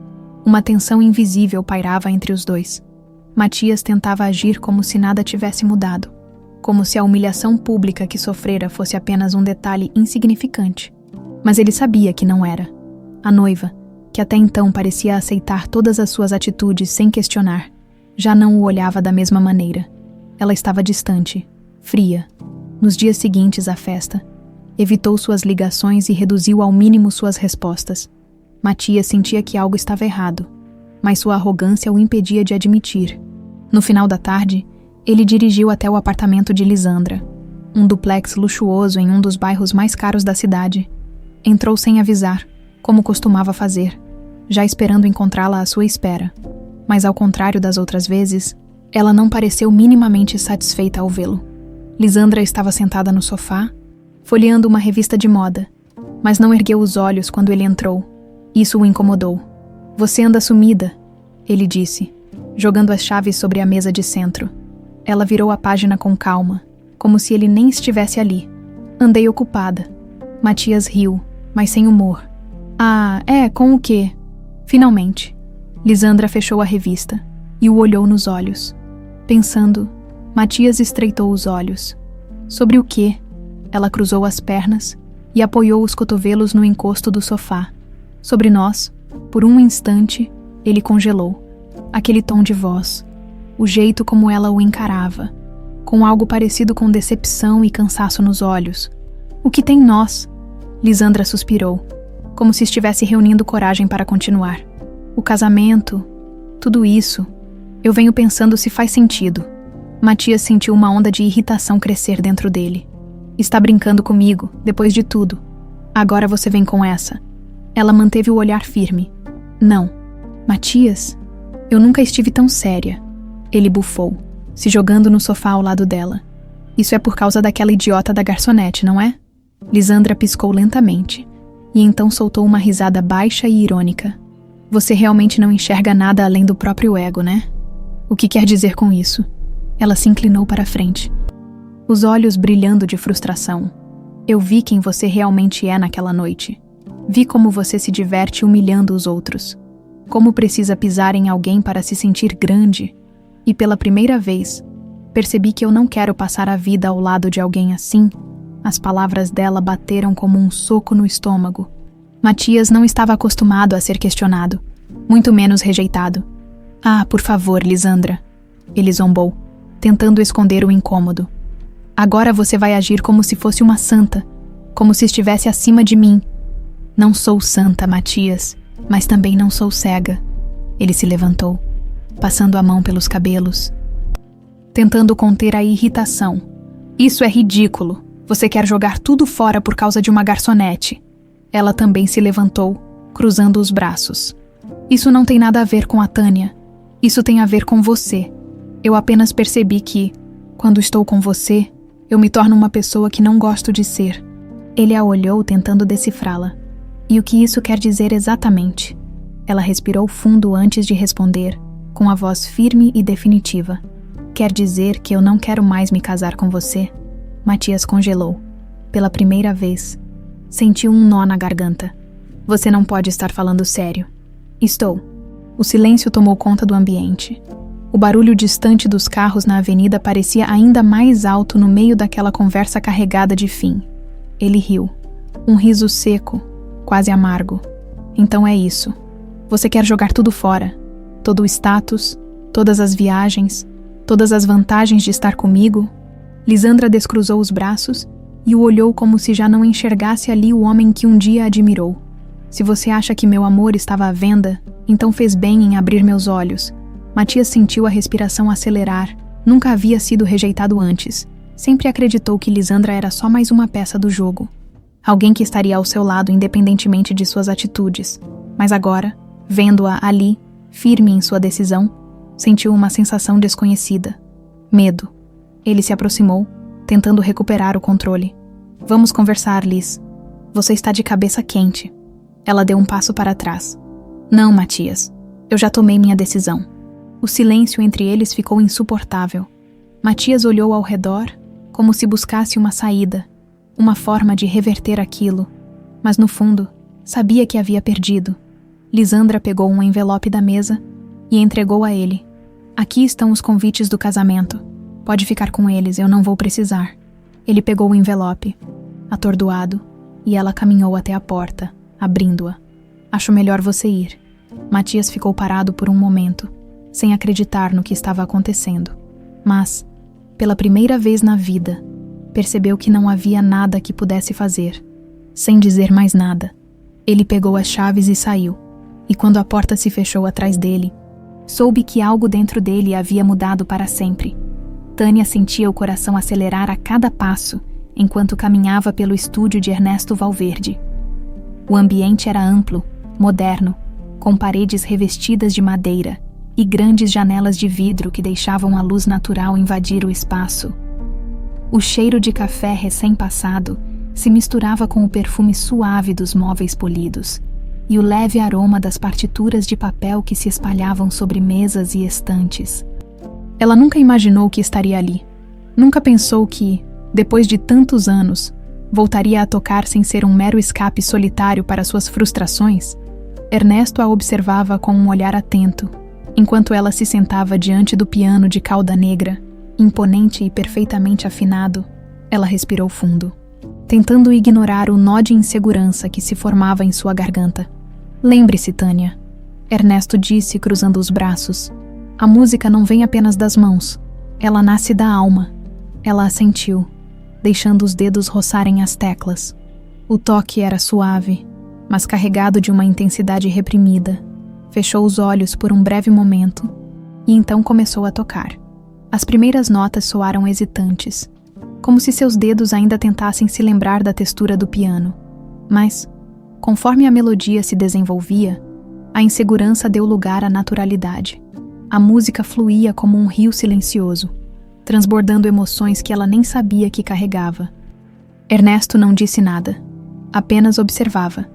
uma tensão invisível pairava entre os dois. Matias tentava agir como se nada tivesse mudado, como se a humilhação pública que sofrera fosse apenas um detalhe insignificante. Mas ele sabia que não era. A noiva, que até então parecia aceitar todas as suas atitudes sem questionar, já não o olhava da mesma maneira. Ela estava distante, fria. Nos dias seguintes à festa, evitou suas ligações e reduziu ao mínimo suas respostas. Matias sentia que algo estava errado, mas sua arrogância o impedia de admitir. No final da tarde, ele dirigiu até o apartamento de Lisandra, um duplex luxuoso em um dos bairros mais caros da cidade. Entrou sem avisar, como costumava fazer, já esperando encontrá-la à sua espera. Mas ao contrário das outras vezes, ela não pareceu minimamente satisfeita ao vê-lo. Lisandra estava sentada no sofá, folheando uma revista de moda, mas não ergueu os olhos quando ele entrou. Isso o incomodou. Você anda sumida, ele disse, jogando as chaves sobre a mesa de centro. Ela virou a página com calma, como se ele nem estivesse ali. Andei ocupada. Matias riu, mas sem humor. Ah, com o quê? Finalmente. Lisandra fechou a revista e o olhou nos olhos. Pensando, Matias estreitou os olhos. Sobre o quê? Ela cruzou as pernas e apoiou os cotovelos no encosto do sofá. Sobre nós, por um instante, ele congelou. Aquele tom de voz, o jeito como ela o encarava, com algo parecido com decepção e cansaço nos olhos. O que tem nós? Lisandra suspirou, como se estivesse reunindo coragem para continuar. O casamento, tudo isso, eu venho pensando se faz sentido. Matias sentiu uma onda de irritação crescer dentro dele. Está brincando comigo, depois de tudo. Agora você vem com essa. Ela manteve o olhar firme. Não. Matias, eu nunca estive tão séria. Ele bufou, se jogando no sofá ao lado dela. Isso é por causa daquela idiota da garçonete, não é? Lisandra piscou lentamente, e então soltou uma risada baixa e irônica. Você realmente não enxerga nada além do próprio ego, né? O que quer dizer com isso? Ela se inclinou para a frente, os olhos brilhando de frustração. Eu vi quem você realmente é naquela noite. Vi como você se diverte humilhando os outros. Como precisa pisar em alguém para se sentir grande. E pela primeira vez, percebi que eu não quero passar a vida ao lado de alguém assim. As palavras dela bateram como um soco no estômago. Matias não estava acostumado a ser questionado, muito menos rejeitado. Ah, por favor, Lisandra. Ele zombou, tentando esconder o incômodo. Agora você vai agir como se fosse uma santa, como se estivesse acima de mim. Não sou santa, Matias, mas também não sou cega. Ele se levantou, passando a mão pelos cabelos, tentando conter a irritação. Isso é ridículo. Você quer jogar tudo fora por causa de uma garçonete. Ela também se levantou, cruzando os braços. Isso não tem nada a ver com a Tânia. Isso tem a ver com você. Eu apenas percebi que, quando estou com você, eu me torno uma pessoa que não gosto de ser. Ele a olhou tentando decifrá-la. E o que isso quer dizer exatamente? Ela respirou fundo antes de responder, com a voz firme e definitiva. Quer dizer que eu não quero mais me casar com você? Matias congelou. Pela primeira vez, sentiu um nó na garganta. Você não pode estar falando sério. Estou. O silêncio tomou conta do ambiente. O barulho distante dos carros na avenida parecia ainda mais alto no meio daquela conversa carregada de fim. Ele riu. Um riso seco, quase amargo. Então é isso. Você quer jogar tudo fora. Todo o status, todas as viagens, todas as vantagens de estar comigo. Lisandra descruzou os braços e o olhou como se já não enxergasse ali o homem que um dia admirou. Se você acha que meu amor estava à venda, então fez bem em abrir meus olhos. Matias sentiu a respiração acelerar. Nunca havia sido rejeitado antes. Sempre acreditou que Lisandra era só mais uma peça do jogo. Alguém que estaria ao seu lado independentemente de suas atitudes. Mas agora, vendo-a ali, firme em sua decisão, sentiu uma sensação desconhecida. Medo. Ele se aproximou, tentando recuperar o controle. Vamos conversar, Liz. Você está de cabeça quente. Ela deu um passo para trás. Não, Matias. Eu já tomei minha decisão. O silêncio entre eles ficou insuportável. Matias olhou ao redor, como se buscasse uma saída, uma forma de reverter aquilo. Mas no fundo, sabia que havia perdido. Lisandra pegou um envelope da mesa e entregou a ele. Aqui estão os convites do casamento. Pode ficar com eles, eu não vou precisar. Ele pegou o envelope, atordoado, e ela caminhou até a porta, abrindo-a. Acho melhor você ir. Matias ficou parado por um momento, sem acreditar no que estava acontecendo. Mas, pela primeira vez na vida, percebeu que não havia nada que pudesse fazer. Sem dizer mais nada, ele pegou as chaves e saiu. E quando a porta se fechou atrás dele, soube que algo dentro dele havia mudado para sempre. Tânia sentia o coração acelerar a cada passo, enquanto caminhava pelo estúdio de Ernesto Valverde. O ambiente era amplo, moderno, com paredes revestidas de madeira e grandes janelas de vidro que deixavam a luz natural invadir o espaço. O cheiro de café recém-passado se misturava com o perfume suave dos móveis polidos e o leve aroma das partituras de papel que se espalhavam sobre mesas e estantes. Ela nunca imaginou que estaria ali. Nunca pensou que, depois de tantos anos, voltaria a tocar sem ser um mero escape solitário para suas frustrações. Ernesto a observava com um olhar atento, enquanto ela se sentava diante do piano de cauda negra, imponente e perfeitamente afinado. Ela respirou fundo, tentando ignorar o nó de insegurança que se formava em sua garganta. Lembre-se, Tânia, Ernesto disse, cruzando os braços. A música não vem apenas das mãos, ela nasce da alma. Ela assentiu, deixando os dedos roçarem as teclas. O toque era suave, mas carregado de uma intensidade reprimida. Fechou os olhos por um breve momento e então começou a tocar. As primeiras notas soaram hesitantes, como se seus dedos ainda tentassem se lembrar da textura do piano. Mas, conforme a melodia se desenvolvia, a insegurança deu lugar à naturalidade. A música fluía como um rio silencioso, transbordando emoções que ela nem sabia que carregava. Ernesto não disse nada, apenas observava.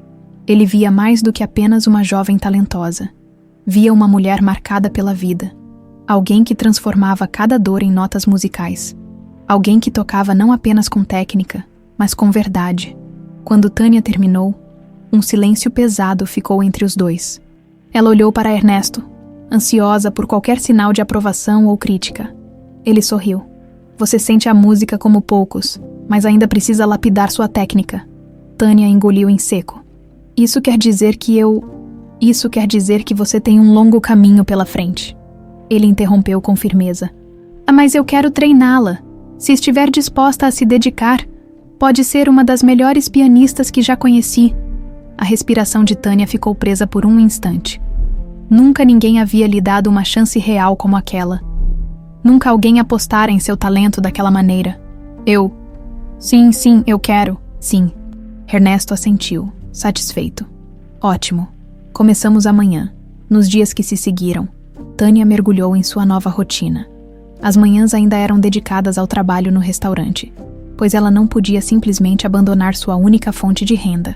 Ele via mais do que apenas uma jovem talentosa. Via uma mulher marcada pela vida. Alguém que transformava cada dor em notas musicais. Alguém que tocava não apenas com técnica, mas com verdade. Quando Tânia terminou, um silêncio pesado ficou entre os dois. Ela olhou para Ernesto, ansiosa por qualquer sinal de aprovação ou crítica. Ele sorriu. Você sente a música como poucos, mas ainda precisa lapidar sua técnica. Tânia engoliu em seco. Isso quer dizer que você tem um longo caminho pela frente. Ele interrompeu com firmeza. Mas eu quero treiná-la. Se estiver disposta a se dedicar, pode ser uma das melhores pianistas que já conheci. A respiração de Tânia ficou presa por um instante. Nunca ninguém havia lhe dado uma chance real como aquela. Nunca alguém apostara em seu talento daquela maneira. Sim, eu quero. Sim. Ernesto assentiu, satisfeito. Ótimo. Começamos amanhã. Nos dias que se seguiram, Tânia mergulhou em sua nova rotina. As manhãs ainda eram dedicadas ao trabalho no restaurante, pois ela não podia simplesmente abandonar sua única fonte de renda.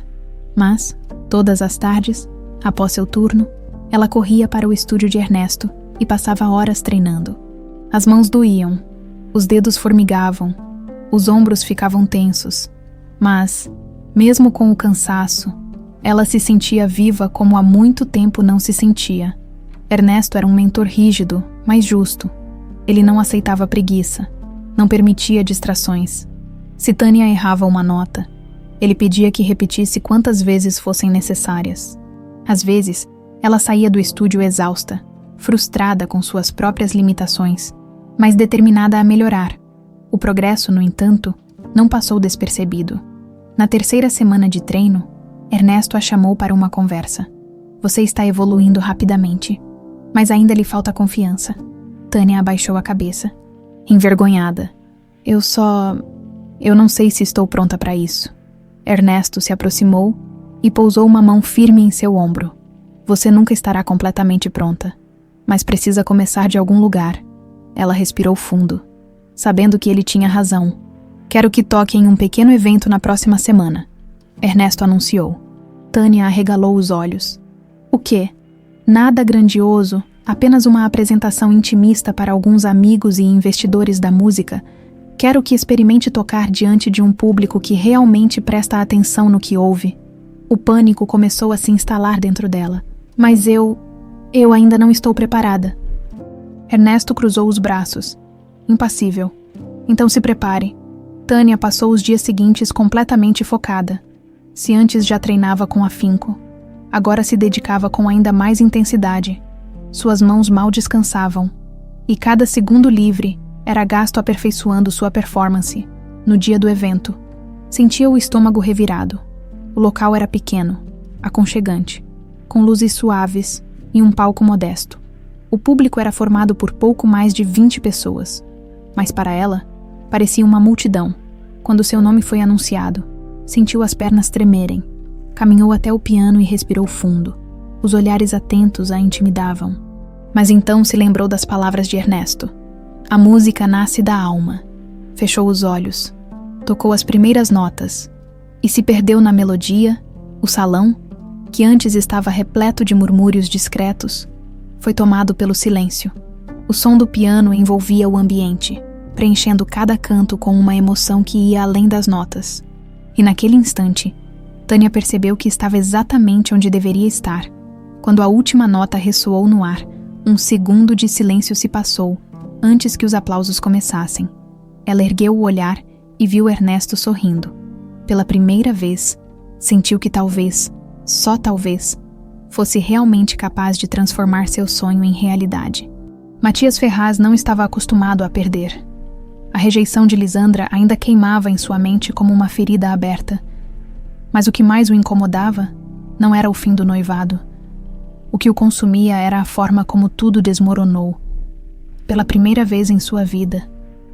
Mas, todas as tardes, após seu turno, ela corria para o estúdio de Ernesto e passava horas treinando. As mãos doíam, os dedos formigavam, os ombros ficavam tensos, mas, mesmo com o cansaço, ela se sentia viva como há muito tempo não se sentia. Ernesto era um mentor rígido, mas justo. Ele não aceitava preguiça, não permitia distrações. Se Tânia errava uma nota, ele pedia que repetisse quantas vezes fossem necessárias. Às vezes, ela saía do estúdio exausta, frustrada com suas próprias limitações, mas determinada a melhorar. O progresso, no entanto, não passou despercebido. Na terceira semana de treino, Ernesto a chamou para uma conversa. Você está evoluindo rapidamente, mas ainda lhe falta confiança. Tânia abaixou a cabeça, envergonhada. Eu não sei se estou pronta para isso. Ernesto se aproximou e pousou uma mão firme em seu ombro. Você nunca estará completamente pronta, mas precisa começar de algum lugar. Ela respirou fundo, sabendo que ele tinha razão. Quero que toque em um pequeno evento na próxima semana, Ernesto anunciou. Tânia arregalou os olhos. O quê? Nada grandioso, apenas uma apresentação intimista para alguns amigos e investidores da música. Quero que experimente tocar diante de um público que realmente presta atenção no que ouve. O pânico começou a se instalar dentro dela. Mas eu ainda não estou preparada. Ernesto cruzou os braços, impassível. Então se prepare. Tânia passou os dias seguintes completamente focada. Se antes já treinava com afinco, agora se dedicava com ainda mais intensidade. Suas mãos mal descansavam, e cada segundo livre era gasto aperfeiçoando sua performance. No dia do evento, sentia o estômago revirado. O local era pequeno, aconchegante, com luzes suaves e um palco modesto. O público era formado por pouco mais de 20 pessoas, mas para ela, parecia uma multidão. Quando seu nome foi anunciado, sentiu as pernas tremerem. Caminhou até o piano e respirou fundo. Os olhares atentos a intimidavam. Mas então se lembrou das palavras de Ernesto. A música nasce da alma. Fechou os olhos, tocou as primeiras notas e se perdeu na melodia. O salão, que antes estava repleto de murmúrios discretos, foi tomado pelo silêncio. O som do piano envolvia o ambiente, preenchendo cada canto com uma emoção que ia além das notas. E naquele instante, Tânia percebeu que estava exatamente onde deveria estar. Quando a última nota ressoou no ar, um segundo de silêncio se passou, antes que os aplausos começassem. Ela ergueu o olhar e viu Ernesto sorrindo. Pela primeira vez, sentiu que talvez, só talvez, fosse realmente capaz de transformar seu sonho em realidade. Matias Ferraz não estava acostumado a perder. A rejeição de Lisandra ainda queimava em sua mente como uma ferida aberta. Mas o que mais o incomodava não era o fim do noivado. O que o consumia era a forma como tudo desmoronou. Pela primeira vez em sua vida,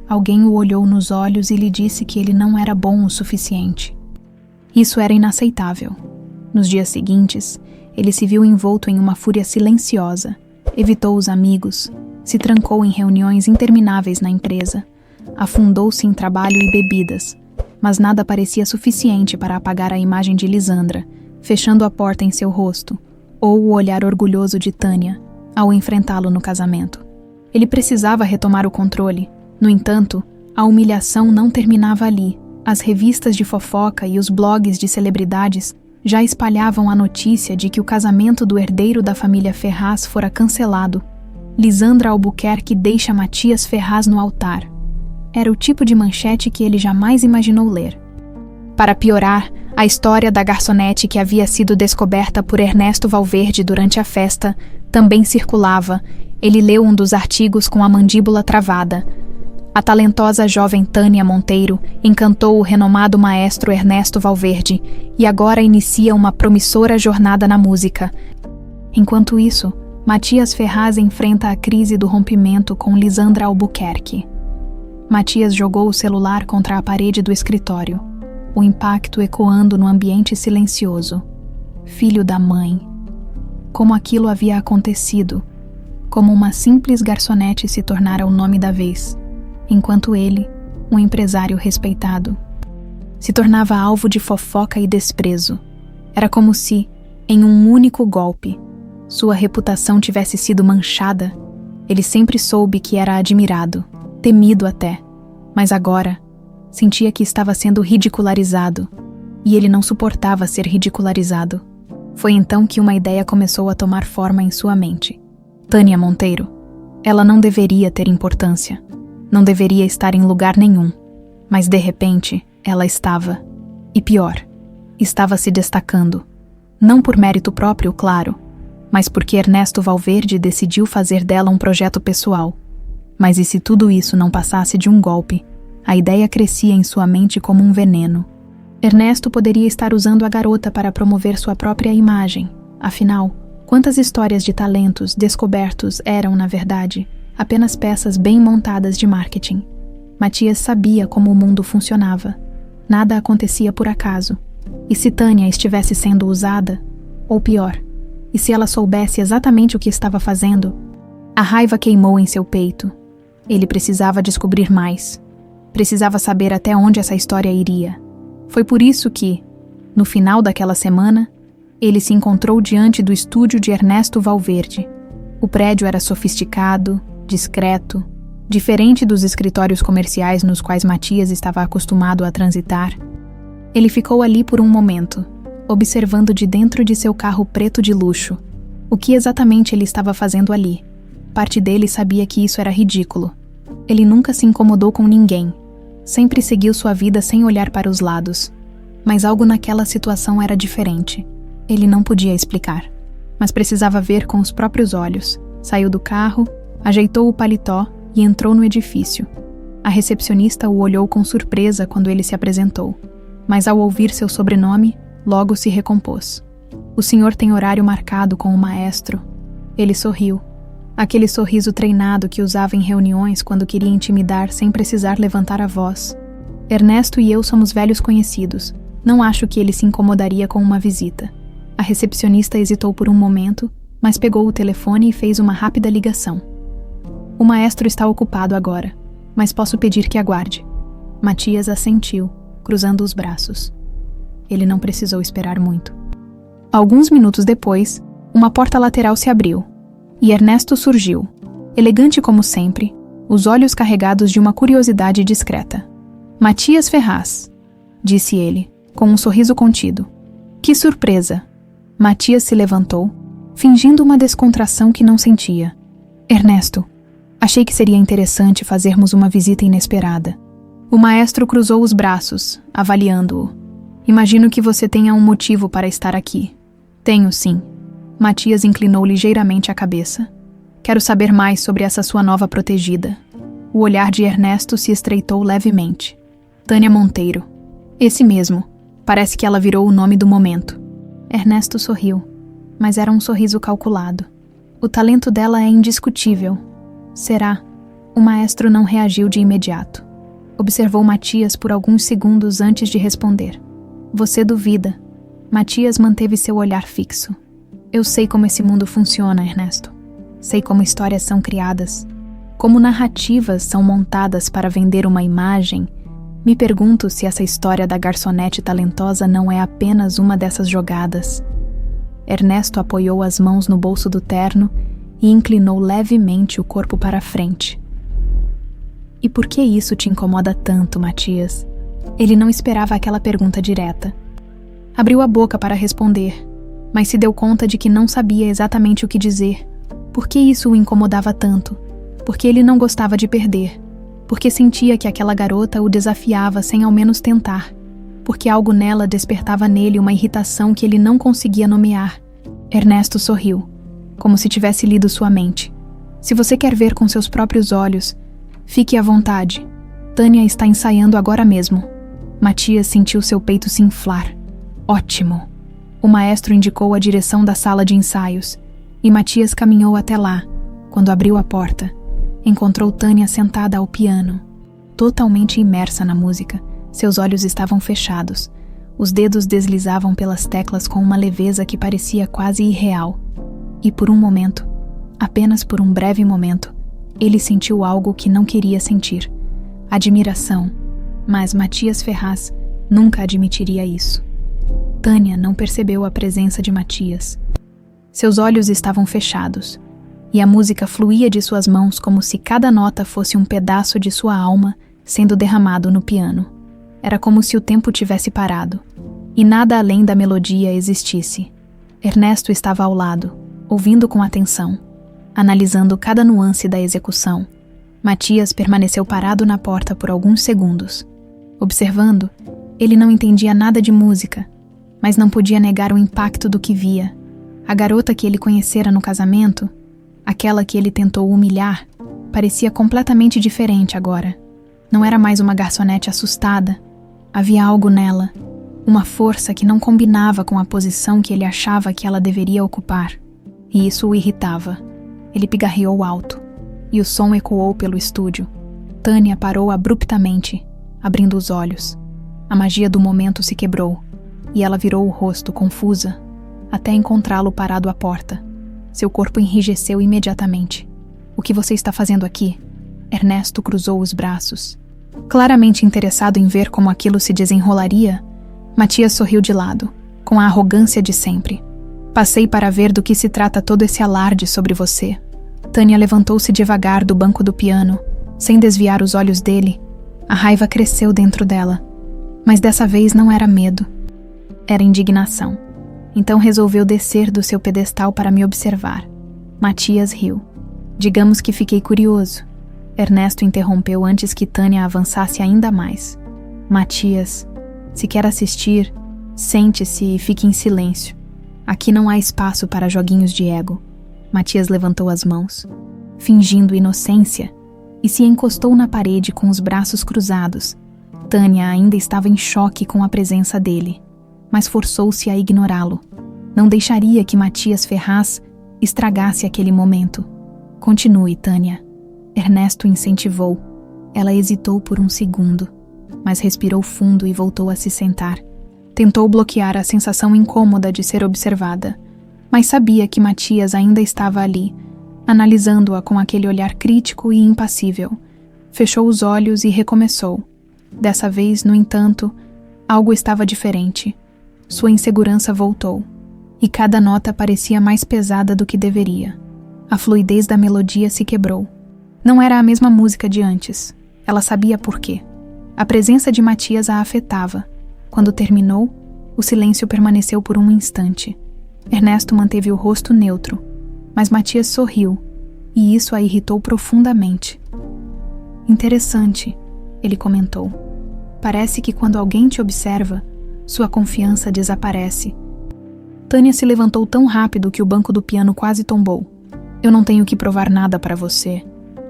alguém o olhou nos olhos e lhe disse que ele não era bom o suficiente. Isso era inaceitável. Nos dias seguintes, ele se viu envolto em uma fúria silenciosa, evitou os amigos, se trancou em reuniões intermináveis na empresa, afundou-se em trabalho e bebidas, mas nada parecia suficiente para apagar a imagem de Lisandra, fechando a porta em seu rosto, ou o olhar orgulhoso de Tânia, ao enfrentá-lo no casamento. Ele precisava retomar o controle. No entanto, a humilhação não terminava ali. As revistas de fofoca e os blogs de celebridades já espalhavam a notícia de que o casamento do herdeiro da família Ferraz fora cancelado. Lisandra Albuquerque deixa Matias Ferraz no altar. Era o tipo de manchete que ele jamais imaginou ler. Para piorar, a história da garçonete que havia sido descoberta por Ernesto Valverde durante a festa também circulava. Ele leu um dos artigos com a mandíbula travada. A talentosa jovem Tânia Monteiro encantou o renomado maestro Ernesto Valverde e agora inicia uma promissora jornada na música. Enquanto isso, Matias Ferraz enfrenta a crise do rompimento com Lisandra Albuquerque. Matias jogou o celular contra a parede do escritório, o impacto ecoando no ambiente silencioso. Filho da mãe. Como aquilo havia acontecido, como uma simples garçonete se tornara o nome da vez, enquanto ele, um empresário respeitado, se tornava alvo de fofoca e desprezo. Era como se, em um único golpe, sua reputação tivesse sido manchada. Ele sempre soube que era admirado, temido até, mas agora sentia que estava sendo ridicularizado, e ele não suportava ser ridicularizado. Foi então que uma ideia começou a tomar forma em sua mente. Tânia Monteiro. Ela não deveria ter importância. Não deveria estar em lugar nenhum. Mas de repente, ela estava. E pior, estava se destacando. Não por mérito próprio, claro, mas porque Ernesto Valverde decidiu fazer dela um projeto pessoal. Mas e se tudo isso não passasse de um golpe? A ideia crescia em sua mente como um veneno. Ernesto poderia estar usando a garota para promover sua própria imagem. Afinal, quantas histórias de talentos descobertos eram, na verdade, apenas peças bem montadas de marketing? Matias sabia como o mundo funcionava. Nada acontecia por acaso. E se Tânia estivesse sendo usada? Ou pior, e se ela soubesse exatamente o que estava fazendo? A raiva queimou em seu peito. Ele precisava descobrir mais. Precisava saber até onde essa história iria. Foi por isso que, no final daquela semana, ele se encontrou diante do estúdio de Ernesto Valverde. O prédio era sofisticado, discreto, diferente dos escritórios comerciais nos quais Matias estava acostumado a transitar. Ele ficou ali por um momento, observando de dentro de seu carro preto de luxo. O que exatamente ele estava fazendo ali? Parte dele sabia que isso era ridículo. Ele nunca se incomodou com ninguém. Sempre seguiu sua vida sem olhar para os lados. Mas algo naquela situação era diferente. Ele não podia explicar, mas precisava ver com os próprios olhos. Saiu do carro, ajeitou o paletó e entrou no edifício. A recepcionista o olhou com surpresa quando ele se apresentou, mas ao ouvir seu sobrenome, logo se recompôs. O senhor tem horário marcado com o maestro. Ele sorriu. Aquele sorriso treinado que usava em reuniões quando queria intimidar sem precisar levantar a voz. Ernesto e eu somos velhos conhecidos. Não acho que ele se incomodaria com uma visita. A recepcionista hesitou por um momento, mas pegou o telefone e fez uma rápida ligação. O maestro está ocupado agora, mas posso pedir que aguarde. Matias assentiu, cruzando os braços. Ele não precisou esperar muito. Alguns minutos depois, uma porta lateral se abriu, e Ernesto surgiu, elegante como sempre, os olhos carregados de uma curiosidade discreta. Matias Ferraz, disse ele, com um sorriso contido. Que surpresa! Matias se levantou, fingindo uma descontração que não sentia. Ernesto, achei que seria interessante fazermos uma visita inesperada. O maestro cruzou os braços, avaliando-o. Imagino que você tenha um motivo para estar aqui. Tenho, sim. Matias inclinou ligeiramente a cabeça. Quero saber mais sobre essa sua nova protegida. O olhar de Ernesto se estreitou levemente. Tânia Monteiro. Esse mesmo. Parece que ela virou o nome do momento. Ernesto sorriu, mas era um sorriso calculado. O talento dela é indiscutível. Será? O maestro não reagiu de imediato. Observou Matias por alguns segundos antes de responder. Você duvida. Matias manteve seu olhar fixo. Eu sei como esse mundo funciona, Ernesto. Sei como histórias são criadas. Como narrativas são montadas para vender uma imagem. Me pergunto se essa história da garçonete talentosa não é apenas uma dessas jogadas. Ernesto apoiou as mãos no bolso do terno e inclinou levemente o corpo para frente. E por que isso te incomoda tanto, Matias? Ele não esperava aquela pergunta direta. Abriu a boca para responder, mas se deu conta de que não sabia exatamente o que dizer. Por que isso o incomodava tanto? Porque ele não gostava de perder. Porque sentia que aquela garota o desafiava sem ao menos tentar. Porque algo nela despertava nele uma irritação que ele não conseguia nomear. Ernesto sorriu, como se tivesse lido sua mente. Se você quer ver com seus próprios olhos, fique à vontade. Tânia está ensaiando agora mesmo. Matias sentiu seu peito se inflar. Ótimo! O maestro indicou a direção da sala de ensaios, e Matias caminhou até lá. Quando abriu a porta, encontrou Tânia sentada ao piano, totalmente imersa na música. Seus olhos estavam fechados. Os dedos deslizavam pelas teclas com uma leveza que parecia quase irreal. E por um momento, apenas por um breve momento, ele sentiu algo que não queria sentir. Admiração. Mas Matias Ferraz nunca admitiria isso. Tânia não percebeu a presença de Matias. Seus olhos estavam fechados, e a música fluía de suas mãos como se cada nota fosse um pedaço de sua alma sendo derramado no piano. Era como se o tempo tivesse parado, e nada além da melodia existisse. Ernesto estava ao lado, ouvindo com atenção, analisando cada nuance da execução. Matias permaneceu parado na porta por alguns segundos. Observando, ele não entendia nada de música, mas não podia negar o impacto do que via. A garota que ele conhecera no casamento, aquela que ele tentou humilhar, parecia completamente diferente agora. Não era mais uma garçonete assustada. Havia algo nela, uma força que não combinava com a posição que ele achava que ela deveria ocupar. E isso o irritava. Ele pigarreou alto, e o som ecoou pelo estúdio. Tânia parou abruptamente, abrindo os olhos. A magia do momento se quebrou, e ela virou o rosto, confusa, até encontrá-lo parado à porta. Seu corpo enrijeceu imediatamente. O que você está fazendo aqui? Ernesto cruzou os braços. Claramente interessado em ver como aquilo se desenrolaria, Matias sorriu de lado, com a arrogância de sempre. Passei para ver do que se trata todo esse alarde sobre você. Tânia levantou-se devagar do banco do piano, sem desviar os olhos dele. A raiva cresceu dentro dela, mas dessa vez não era medo. Era indignação. Então resolveu descer do seu pedestal para me observar. Matias riu. Digamos que fiquei curioso. Ernesto interrompeu antes que Tânia avançasse ainda mais. Matias, se quer assistir, sente-se e fique em silêncio. Aqui não há espaço para joguinhos de ego. Matias levantou as mãos, fingindo inocência, e se encostou na parede com os braços cruzados. Tânia ainda estava em choque com a presença dele, mas forçou-se a ignorá-lo. Não deixaria que Matias Ferraz estragasse aquele momento. Continue, Tânia. Ernesto incentivou. Ela hesitou por um segundo, mas respirou fundo e voltou a se sentar. Tentou bloquear a sensação incômoda de ser observada, mas sabia que Matias ainda estava ali, analisando-a com aquele olhar crítico e impassível. Fechou os olhos e recomeçou. Dessa vez, no entanto, algo estava diferente. Sua insegurança voltou, e cada nota parecia mais pesada do que deveria. A fluidez da melodia se quebrou. Não era a mesma música de antes. Ela sabia por quê. A presença de Matias a afetava. Quando terminou, o silêncio permaneceu por um instante. Ernesto manteve o rosto neutro, mas Matias sorriu, e isso a irritou profundamente. Interessante, ele comentou. Parece que quando alguém te observa, sua confiança desaparece. Tânia se levantou tão rápido que o banco do piano quase tombou. Eu não tenho que provar nada para você.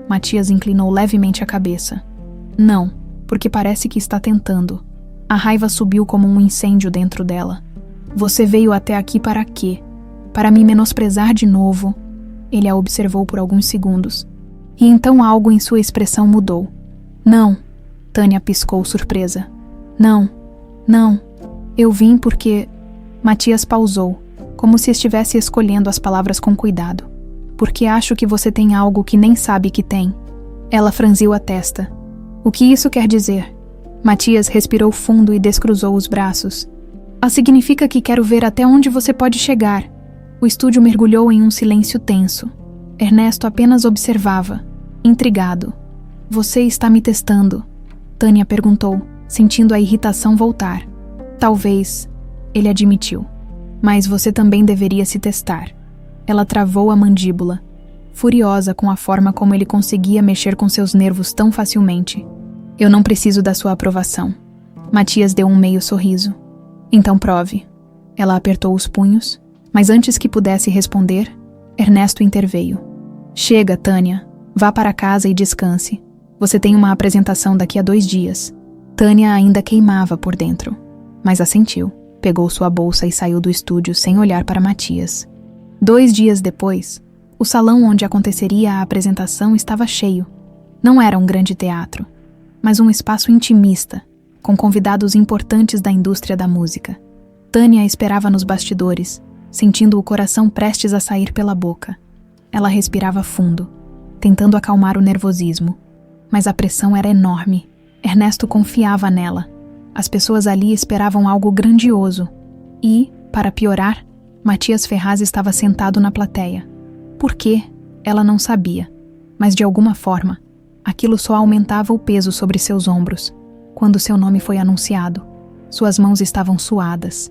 Matias inclinou levemente a cabeça. Não, porque parece que está tentando. A raiva subiu como um incêndio dentro dela. Você veio até aqui para quê? Para me menosprezar de novo? Ele a observou por alguns segundos. E então algo em sua expressão mudou. Não, Tânia piscou surpresa. Não, eu vim porque... Matias pausou, como se estivesse escolhendo as palavras com cuidado. Porque acho que você tem algo que nem sabe que tem. Ela franziu a testa. O que isso quer dizer? Matias respirou fundo e descruzou os braços. Significa que quero ver até onde você pode chegar. O estúdio mergulhou em um silêncio tenso. Ernesto apenas observava, intrigado. Você está me testando? Tânia perguntou, sentindo a irritação voltar. Talvez, ele admitiu. Mas você também deveria se testar. Ela travou a mandíbula, furiosa com a forma como ele conseguia mexer com seus nervos tão facilmente. Eu não preciso da sua aprovação. Matias deu um meio sorriso. Então prove. Ela apertou os punhos, mas antes que pudesse responder, Ernesto interveio. Chega, Tânia. Vá para casa e descanse. Você tem uma apresentação daqui a 2 dias. Tânia ainda queimava por dentro, mas assentiu. Pegou sua bolsa e saiu do estúdio sem olhar para Matias. 2 dias depois, o salão onde aconteceria a apresentação estava cheio. Não era um grande teatro, mas um espaço intimista, com convidados importantes da indústria da música. Tânia esperava nos bastidores, sentindo o coração prestes a sair pela boca. Ela respirava fundo, tentando acalmar o nervosismo. Mas a pressão era enorme. Ernesto confiava nela. As pessoas ali esperavam algo grandioso. E, para piorar, Matias Ferraz estava sentado na plateia. Por quê? Ela não sabia. Mas de alguma forma, aquilo só aumentava o peso sobre seus ombros. Quando seu nome foi anunciado, suas mãos estavam suadas.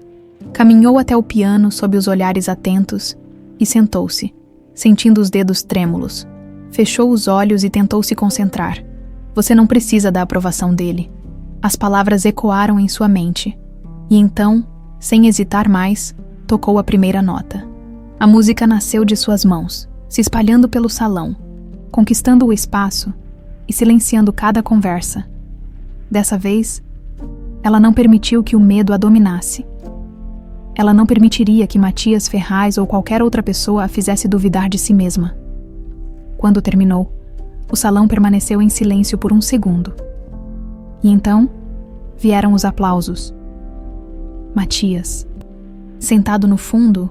Caminhou até o piano sob os olhares atentos e sentou-se, sentindo os dedos trêmulos. Fechou os olhos e tentou se concentrar. Você não precisa da aprovação dele. As palavras ecoaram em sua mente. E então, sem hesitar mais, tocou a primeira nota. A música nasceu de suas mãos, se espalhando pelo salão, conquistando o espaço e silenciando cada conversa. Dessa vez, ela não permitiu que o medo a dominasse. Ela não permitiria que Matias Ferraz ou qualquer outra pessoa a fizesse duvidar de si mesma. Quando terminou, o salão permaneceu em silêncio por 1 segundo. E então, vieram os aplausos. Matias, sentado no fundo,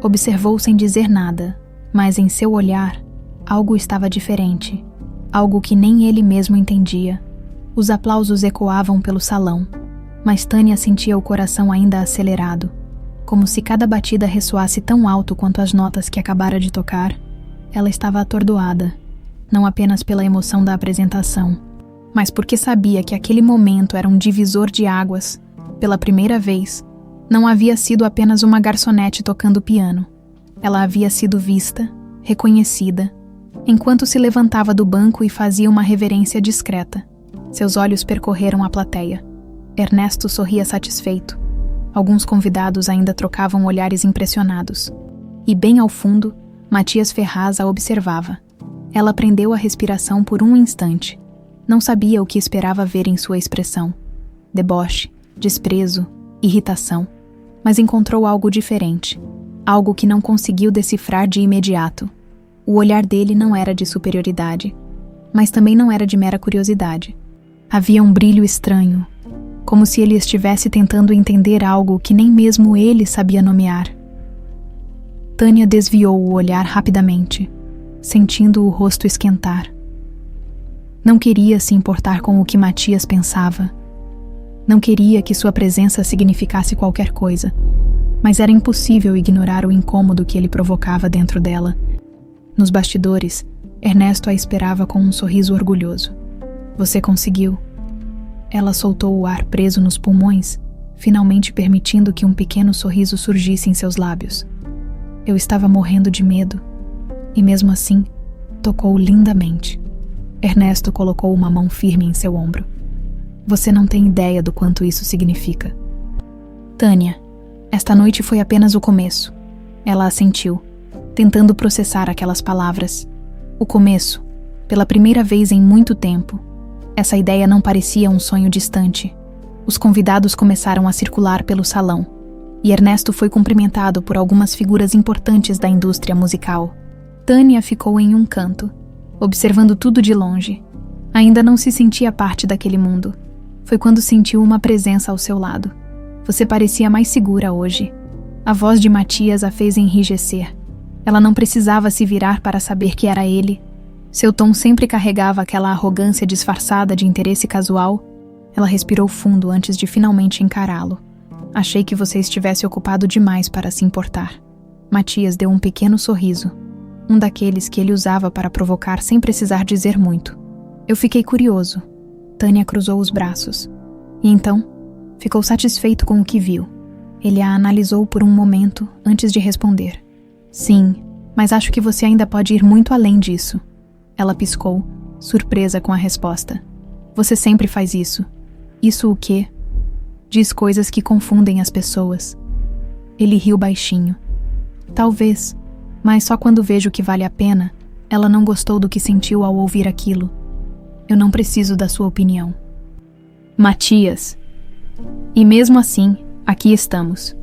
observou sem dizer nada, mas em seu olhar, algo estava diferente, algo que nem ele mesmo entendia. Os aplausos ecoavam pelo salão, mas Tânia sentia o coração ainda acelerado, como se cada batida ressoasse tão alto quanto as notas que acabara de tocar. Ela estava atordoada, não apenas pela emoção da apresentação, mas porque sabia que aquele momento era um divisor de águas. Pela primeira vez, não havia sido apenas uma garçonete tocando piano. Ela havia sido vista, reconhecida, enquanto se levantava do banco e fazia uma reverência discreta. Seus olhos percorreram a plateia. Ernesto sorria satisfeito. Alguns convidados ainda trocavam olhares impressionados. E bem ao fundo, Matias Ferraz a observava. Ela prendeu a respiração por um instante. Não sabia o que esperava ver em sua expressão. Deboche, desprezo, irritação. Mas encontrou algo diferente. Algo que não conseguiu decifrar de imediato. O olhar dele não era de superioridade, mas também não era de mera curiosidade. Havia um brilho estranho, como se ele estivesse tentando entender algo que nem mesmo ele sabia nomear. Tânia desviou o olhar rapidamente, sentindo o rosto esquentar. Não queria se importar com o que Matias pensava. Não queria que sua presença significasse qualquer coisa, mas era impossível ignorar o incômodo que ele provocava dentro dela. Nos bastidores, Ernesto a esperava com um sorriso orgulhoso. Você conseguiu. Ela soltou o ar preso nos pulmões, finalmente permitindo que um pequeno sorriso surgisse em seus lábios. Eu estava morrendo de medo, e mesmo assim, tocou lindamente. Ernesto colocou uma mão firme em seu ombro. Você não tem ideia do quanto isso significa. Tânia, esta noite foi apenas o começo. Ela assentiu, tentando processar aquelas palavras. O começo, pela primeira vez em muito tempo. Essa ideia não parecia um sonho distante. Os convidados começaram a circular pelo salão, e Ernesto foi cumprimentado por algumas figuras importantes da indústria musical. Tânia ficou em um canto, observando tudo de longe. Ainda não se sentia parte daquele mundo. Foi quando sentiu uma presença ao seu lado. Você parecia mais segura hoje. A voz de Matias a fez enrijecer. Ela não precisava se virar para saber que era ele. Seu tom sempre carregava aquela arrogância disfarçada de interesse casual. Ela respirou fundo antes de finalmente encará-lo. Achei que você estivesse ocupado demais para se importar. Matias deu um pequeno sorriso. Um daqueles que ele usava para provocar sem precisar dizer muito. Eu fiquei curioso. Tânia cruzou os braços. E então, ficou satisfeito com o que viu. Ele a analisou por um momento antes de responder. Sim, mas acho que você ainda pode ir muito além disso. Ela piscou, surpresa com a resposta. Você sempre faz isso. Isso o quê? Diz coisas que confundem as pessoas. Ele riu baixinho. Talvez, mas só quando vejo que vale a pena. Ela não gostou do que sentiu ao ouvir aquilo. Eu não preciso da sua opinião. Matias. E mesmo assim, aqui estamos.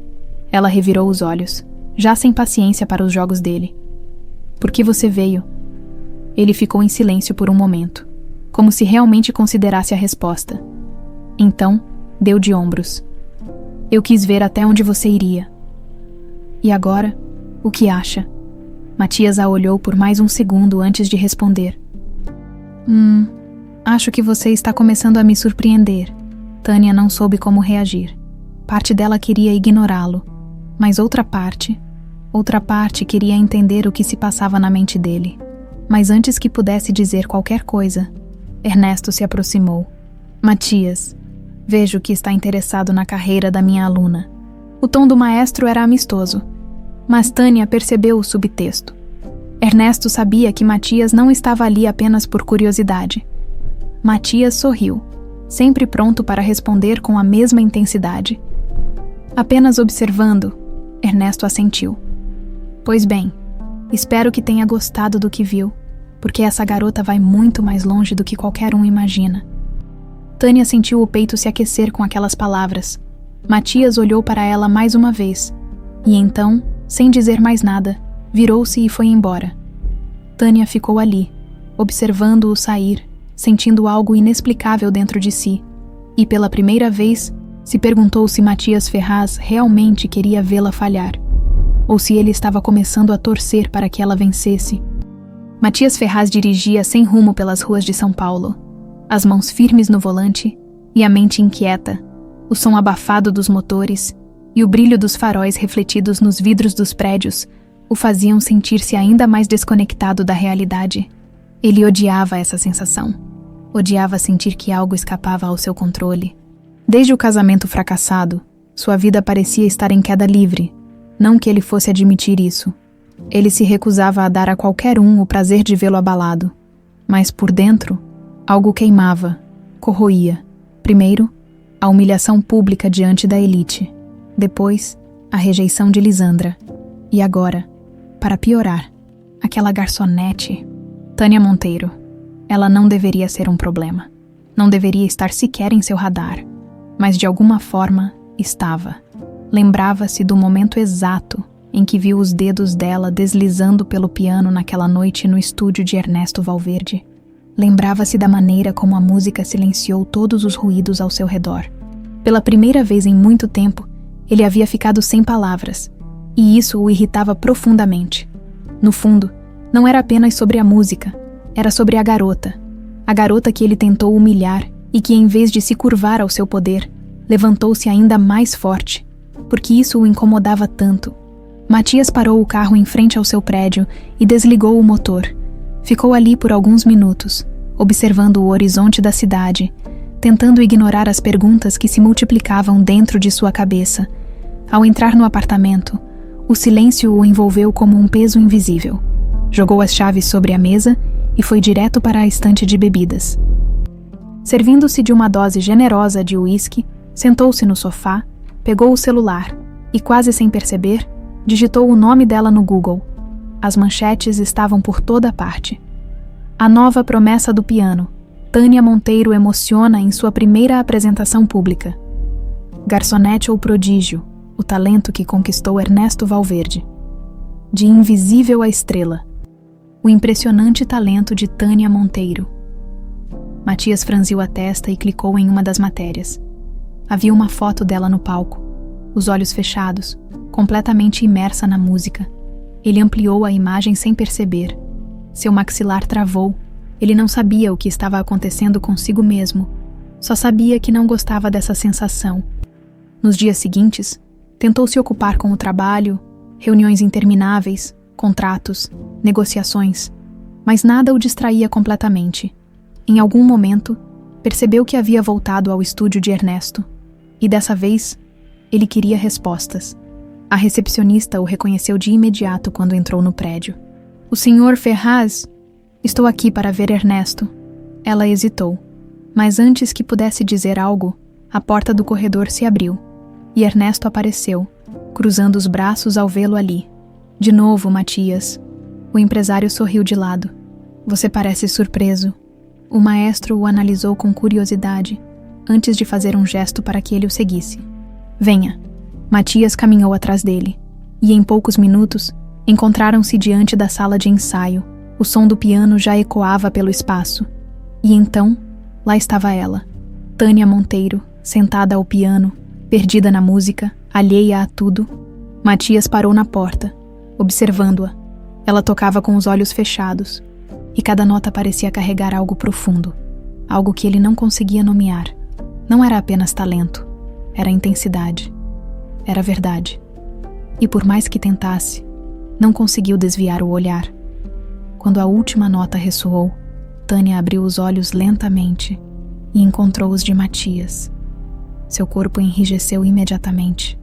Ela revirou os olhos, já sem paciência para os jogos dele. Por que você veio? Ele ficou em silêncio por um momento, como se realmente considerasse a resposta. Então, deu de ombros. Eu quis ver até onde você iria. E agora, o que acha? Matias a olhou por mais um segundo antes de responder. Acho que você está começando a me surpreender. Tânia não soube como reagir. Parte dela queria ignorá-lo, mas outra parte queria entender o que se passava na mente dele. Mas antes que pudesse dizer qualquer coisa, Ernesto se aproximou. Matias, vejo que está interessado na carreira da minha aluna. O tom do maestro era amistoso, mas Tânia percebeu o subtexto. Ernesto sabia que Matias não estava ali apenas por curiosidade. Matias sorriu, sempre pronto para responder com a mesma intensidade. Apenas observando, Ernesto assentiu. Pois bem, espero que tenha gostado do que viu, porque essa garota vai muito mais longe do que qualquer um imagina. Tânia sentiu o peito se aquecer com aquelas palavras. Matias olhou para ela mais uma vez, e então, sem dizer mais nada, virou-se e foi embora. Tânia ficou ali, observando-o sair, sentindo algo inexplicável dentro de si, e pela primeira vez se perguntou se Matias Ferraz realmente queria vê-la falhar, ou se ele estava começando a torcer para que ela vencesse. Matias Ferraz dirigia sem rumo pelas ruas de São Paulo, as mãos firmes no volante e a mente inquieta, o som abafado dos motores e o brilho dos faróis refletidos nos vidros dos prédios o faziam sentir-se ainda mais desconectado da realidade. Ele odiava essa sensação. Odiava sentir que algo escapava ao seu controle. Desde o casamento fracassado, sua vida parecia estar em queda livre. Não que ele fosse admitir isso. Ele se recusava a dar a qualquer um o prazer de vê-lo abalado. Mas por dentro, algo queimava, corroía. Primeiro, a humilhação pública diante da elite. Depois, a rejeição de Lisandra. E agora, para piorar, aquela garçonete... Tânia Monteiro. Ela não deveria ser um problema. Não deveria estar sequer em seu radar. Mas de alguma forma, estava. Lembrava-se do momento exato em que viu os dedos dela deslizando pelo piano naquela noite no estúdio de Ernesto Valverde. Lembrava-se da maneira como a música silenciou todos os ruídos ao seu redor. Pela primeira vez em muito tempo, ele havia ficado sem palavras, e isso o irritava profundamente. No fundo, não era apenas sobre a música, era sobre a garota que ele tentou humilhar e que, em vez de se curvar ao seu poder, levantou-se ainda mais forte, porque isso o incomodava tanto. Matias parou o carro em frente ao seu prédio e desligou o motor. Ficou ali por alguns minutos, observando o horizonte da cidade, tentando ignorar as perguntas que se multiplicavam dentro de sua cabeça. Ao entrar no apartamento, o silêncio o envolveu como um peso invisível. Jogou as chaves sobre a mesa e foi direto para a estante de bebidas. Servindo-se de uma dose generosa de uísque, sentou-se no sofá, pegou o celular e, quase sem perceber, digitou o nome dela no Google. As manchetes estavam por toda parte. A nova promessa do piano. Tânia Monteiro emociona em sua primeira apresentação pública. Garçonete ou prodígio, o talento que conquistou Ernesto Valverde. De Invisível à Estrela, o impressionante talento de Tânia Monteiro. Matias franziu a testa e clicou em uma das matérias. Havia uma foto dela no palco, os olhos fechados, completamente imersa na música. Ele ampliou a imagem sem perceber. Seu maxilar travou. Ele não sabia o que estava acontecendo consigo mesmo. Só sabia que não gostava dessa sensação. Nos dias seguintes, tentou se ocupar com o trabalho, reuniões intermináveis, contratos, negociações, mas nada o distraía completamente. Em algum momento, percebeu que havia voltado ao estúdio de Ernesto, e dessa vez, ele queria respostas. A recepcionista o reconheceu de imediato quando entrou no prédio. "O senhor Ferraz? Estou aqui para ver Ernesto." Ela hesitou, mas antes que pudesse dizer algo, a porta do corredor se abriu, e Ernesto apareceu, cruzando os braços ao vê-lo ali. "De novo, Matias." O empresário sorriu de lado. "Você parece surpreso." O maestro o analisou com curiosidade, antes de fazer um gesto para que ele o seguisse. "Venha." Matias caminhou atrás dele, e em poucos minutos, encontraram-se diante da sala de ensaio. O som do piano já ecoava pelo espaço. E então, lá estava ela, Tânia Monteiro, sentada ao piano, perdida na música, alheia a tudo. Matias parou na porta, observando-a. Ela tocava com os olhos fechados, e cada nota parecia carregar algo profundo, algo que ele não conseguia nomear. Não era apenas talento, era intensidade, era verdade. E por mais que tentasse, não conseguiu desviar o olhar. Quando a última nota ressoou, Tânia abriu os olhos lentamente e encontrou os de Matias. Seu corpo enrijeceu imediatamente.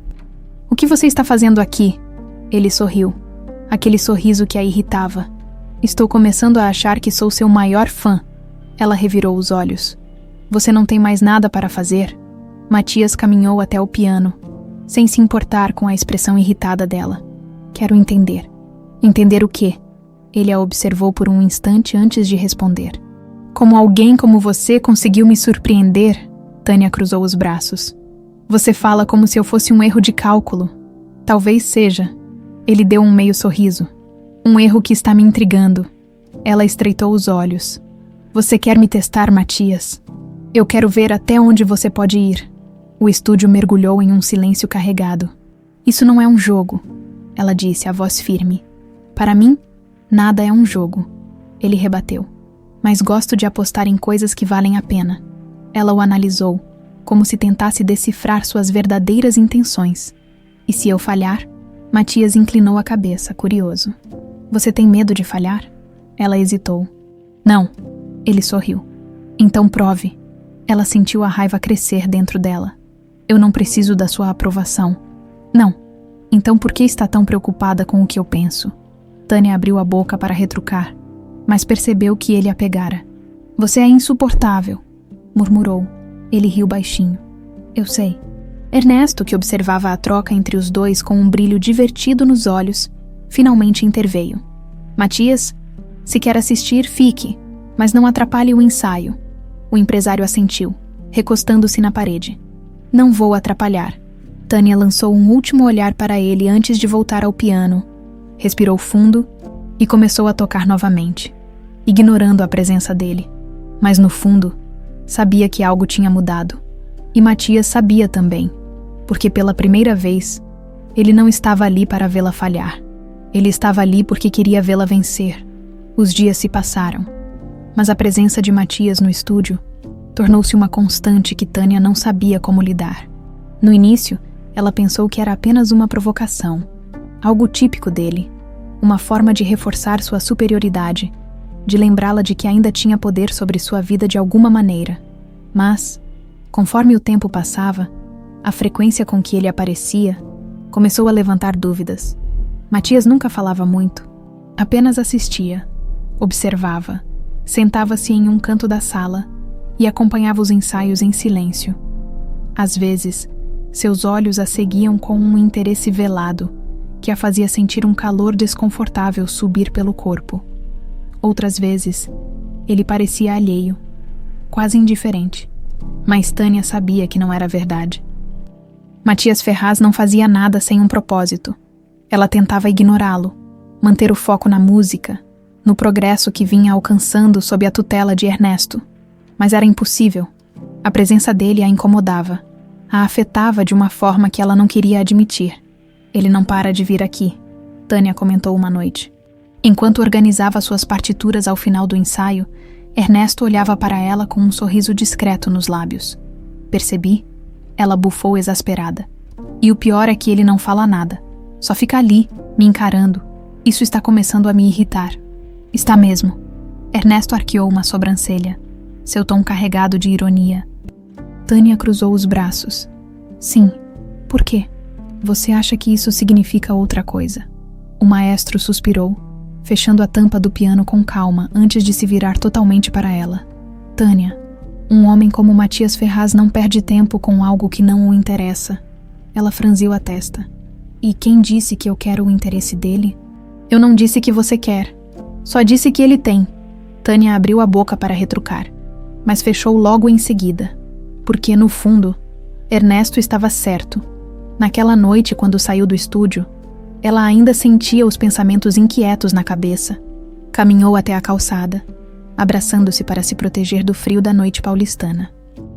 "O que você está fazendo aqui?" Ele sorriu, aquele sorriso que a irritava. "Estou começando a achar que sou seu maior fã." Ela revirou os olhos. "Você não tem mais nada para fazer?" Matias caminhou até o piano, sem se importar com a expressão irritada dela. "Quero entender." "Entender o quê?" Ele a observou por um instante antes de responder. "Como alguém como você conseguiu me surpreender?" Tânia cruzou os braços. "Você fala como se eu fosse um erro de cálculo." "Talvez seja." Ele deu um meio sorriso. "Um erro que está me intrigando." Ela estreitou os olhos. "Você quer me testar, Matias? Eu quero ver até onde você pode ir." O estúdio mergulhou em um silêncio carregado. "Isso não é um jogo," ela disse, a voz firme. "Para mim, nada é um jogo." Ele rebateu. "Mas gosto de apostar em coisas que valem a pena." Ela o analisou, como se tentasse decifrar suas verdadeiras intenções. "E se eu falhar?" Matias inclinou a cabeça, curioso. "Você tem medo de falhar?" Ela hesitou. "Não." Ele sorriu. "Então prove." Ela sentiu a raiva crescer dentro dela. "Eu não preciso da sua aprovação." "Não." "Então por que está tão preocupada com o que eu penso?" Tânia abriu a boca para retrucar, mas percebeu que ele a pegara. "Você é insuportável," murmurou. Ele riu baixinho. "Eu sei." Ernesto, que observava a troca entre os dois com um brilho divertido nos olhos, finalmente interveio. "Matias, se quer assistir, fique, mas não atrapalhe o ensaio." O empresário assentiu, recostando-se na parede. "Não vou atrapalhar." Tânia lançou um último olhar para ele antes de voltar ao piano. Respirou fundo e começou a tocar novamente, ignorando a presença dele. Mas no fundo, sabia que algo tinha mudado. E Matias sabia também, porque pela primeira vez, ele não estava ali para vê-la falhar. Ele estava ali porque queria vê-la vencer. Os dias se passaram, mas a presença de Matias no estúdio tornou-se uma constante que Tânia não sabia como lidar. No início, ela pensou que era apenas uma provocação, algo típico dele, uma forma de reforçar sua superioridade, de lembrá-la de que ainda tinha poder sobre sua vida de alguma maneira. Mas, conforme o tempo passava, a frequência com que ele aparecia começou a levantar dúvidas. Matias nunca falava muito, apenas assistia, observava, sentava-se em um canto da sala e acompanhava os ensaios em silêncio. Às vezes, seus olhos a seguiam com um interesse velado, que a fazia sentir um calor desconfortável subir pelo corpo. Outras vezes, ele parecia alheio, quase indiferente, mas Tânia sabia que não era verdade. Matias Ferraz não fazia nada sem um propósito. Ela tentava ignorá-lo, manter o foco na música, no progresso que vinha alcançando sob a tutela de Ernesto. Mas era impossível. A presença dele a incomodava, a afetava de uma forma que ela não queria admitir. Ele não para de vir aqui, Tânia comentou uma noite. Enquanto organizava suas partituras ao final do ensaio, Ernesto olhava para ela com um sorriso discreto nos lábios. Percebi. Ela bufou exasperada. E o pior é que ele não fala nada. Só fica ali, me encarando. Isso está começando a me irritar. Está mesmo. Ernesto arqueou uma sobrancelha, seu tom carregado de ironia. Tânia cruzou os braços. Sim. Por quê? Você acha que isso significa outra coisa? O maestro suspirou, fechando a tampa do piano com calma antes de se virar totalmente para ela. Tânia, um homem como Matias Ferraz não perde tempo com algo que não o interessa. Ela franziu a testa. E quem disse que eu quero o interesse dele? Eu não disse que você quer. Só disse que ele tem. Tânia abriu a boca para retrucar, mas fechou logo em seguida. Porque, no fundo, Ernesto estava certo. Naquela noite, quando saiu do estúdio, ela ainda sentia os pensamentos inquietos na cabeça. Caminhou até a calçada, abraçando-se para se proteger do frio da noite paulistana.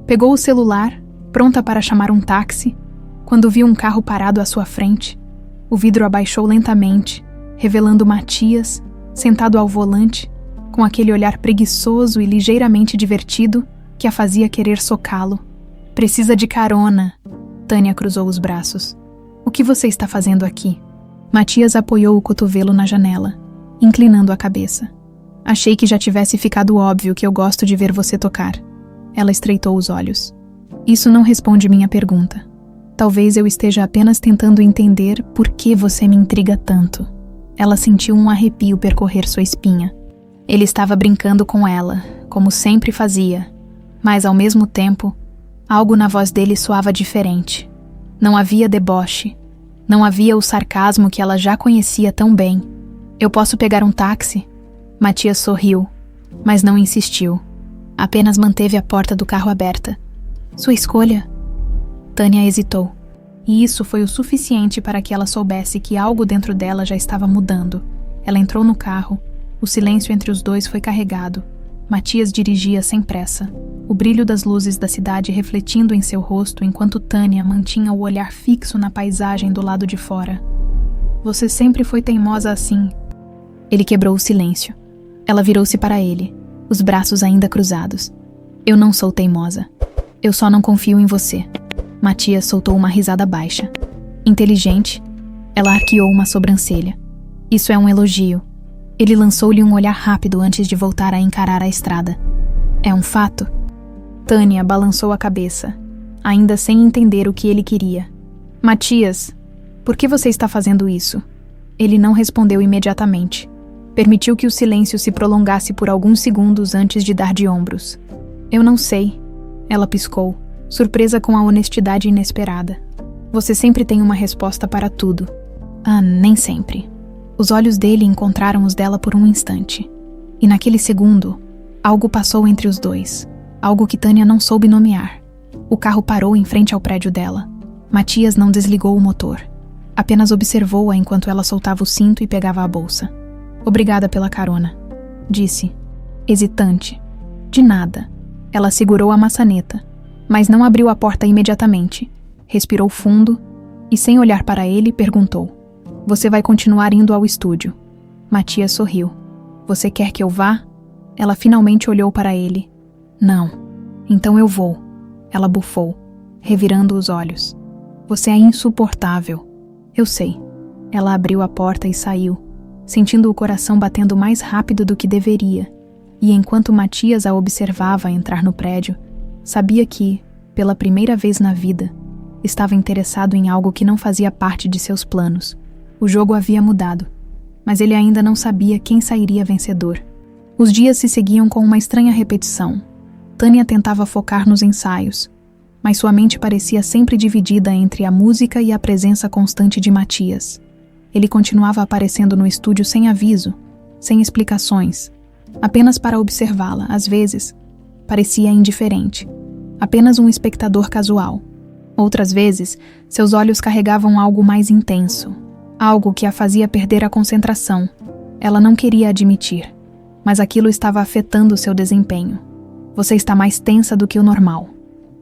Pegou o celular, pronta para chamar um táxi, quando viu um carro parado à sua frente. O vidro abaixou lentamente, revelando Matias, sentado ao volante, com aquele olhar preguiçoso e ligeiramente divertido que a fazia querer socá-lo. Precisa de carona. Tânia cruzou os braços. O que você está fazendo aqui? Matias apoiou o cotovelo na janela, inclinando a cabeça. Achei que já tivesse ficado óbvio que eu gosto de ver você tocar. Ela estreitou os olhos. Isso não responde minha pergunta. Talvez eu esteja apenas tentando entender por que você me intriga tanto. Ela sentiu um arrepio percorrer sua espinha. Ele estava brincando com ela, como sempre fazia, mas ao mesmo tempo, algo na voz dele soava diferente. Não havia deboche, não havia o sarcasmo que ela já conhecia tão bem. Eu posso pegar um táxi? Matias sorriu, mas não insistiu. Apenas manteve a porta do carro aberta. Sua escolha? Tânia hesitou. E isso foi o suficiente para que ela soubesse que algo dentro dela já estava mudando. Ela entrou no carro. O silêncio entre os dois foi carregado. Matias dirigia sem pressa, o brilho das luzes da cidade refletindo em seu rosto enquanto Tânia mantinha o olhar fixo na paisagem do lado de fora. Você sempre foi teimosa assim. Ele quebrou o silêncio. Ela virou-se para ele, os braços ainda cruzados. Eu não sou teimosa. Eu só não confio em você. Matias soltou uma risada baixa. Inteligente, ela arqueou uma sobrancelha. Isso é um elogio. Ele lançou-lhe um olhar rápido antes de voltar a encarar a estrada. É um fato? Tânia balançou a cabeça, ainda sem entender o que ele queria. Matias, por que você está fazendo isso? Ele não respondeu imediatamente. Permitiu que o silêncio se prolongasse por alguns segundos antes de dar de ombros. Eu não sei. Ela piscou, surpresa com a honestidade inesperada. Você sempre tem uma resposta para tudo. Ah, nem sempre. Os olhos dele encontraram os dela por um instante. E naquele segundo, algo passou entre os dois. Algo que Tânia não soube nomear. O carro parou em frente ao prédio dela. Matias não desligou o motor. Apenas observou-a enquanto ela soltava o cinto e pegava a bolsa. Obrigada pela carona, disse, hesitante. De nada. Ela segurou a maçaneta, mas não abriu a porta imediatamente. Respirou fundo e, sem olhar para ele, perguntou. Você vai continuar indo ao estúdio? Matias sorriu. Você quer que eu vá? Ela finalmente olhou para ele. Não. Então eu vou. Ela bufou, revirando os olhos. Você é insuportável. Eu sei. Ela abriu a porta e saiu, sentindo o coração batendo mais rápido do que deveria. E enquanto Matias a observava entrar no prédio, sabia que, pela primeira vez na vida, estava interessado em algo que não fazia parte de seus planos. O jogo havia mudado, mas ele ainda não sabia quem sairia vencedor. Os dias se seguiam com uma estranha repetição. Tânia tentava focar nos ensaios, mas sua mente parecia sempre dividida entre a música e a presença constante de Matias. Ele continuava aparecendo no estúdio sem aviso, sem explicações, apenas para observá-la. Às vezes, parecia indiferente, apenas um espectador casual. Outras vezes, seus olhos carregavam algo mais intenso, algo que a fazia perder a concentração. Ela não queria admitir, mas aquilo estava afetando seu desempenho. Você está mais tensa do que o normal,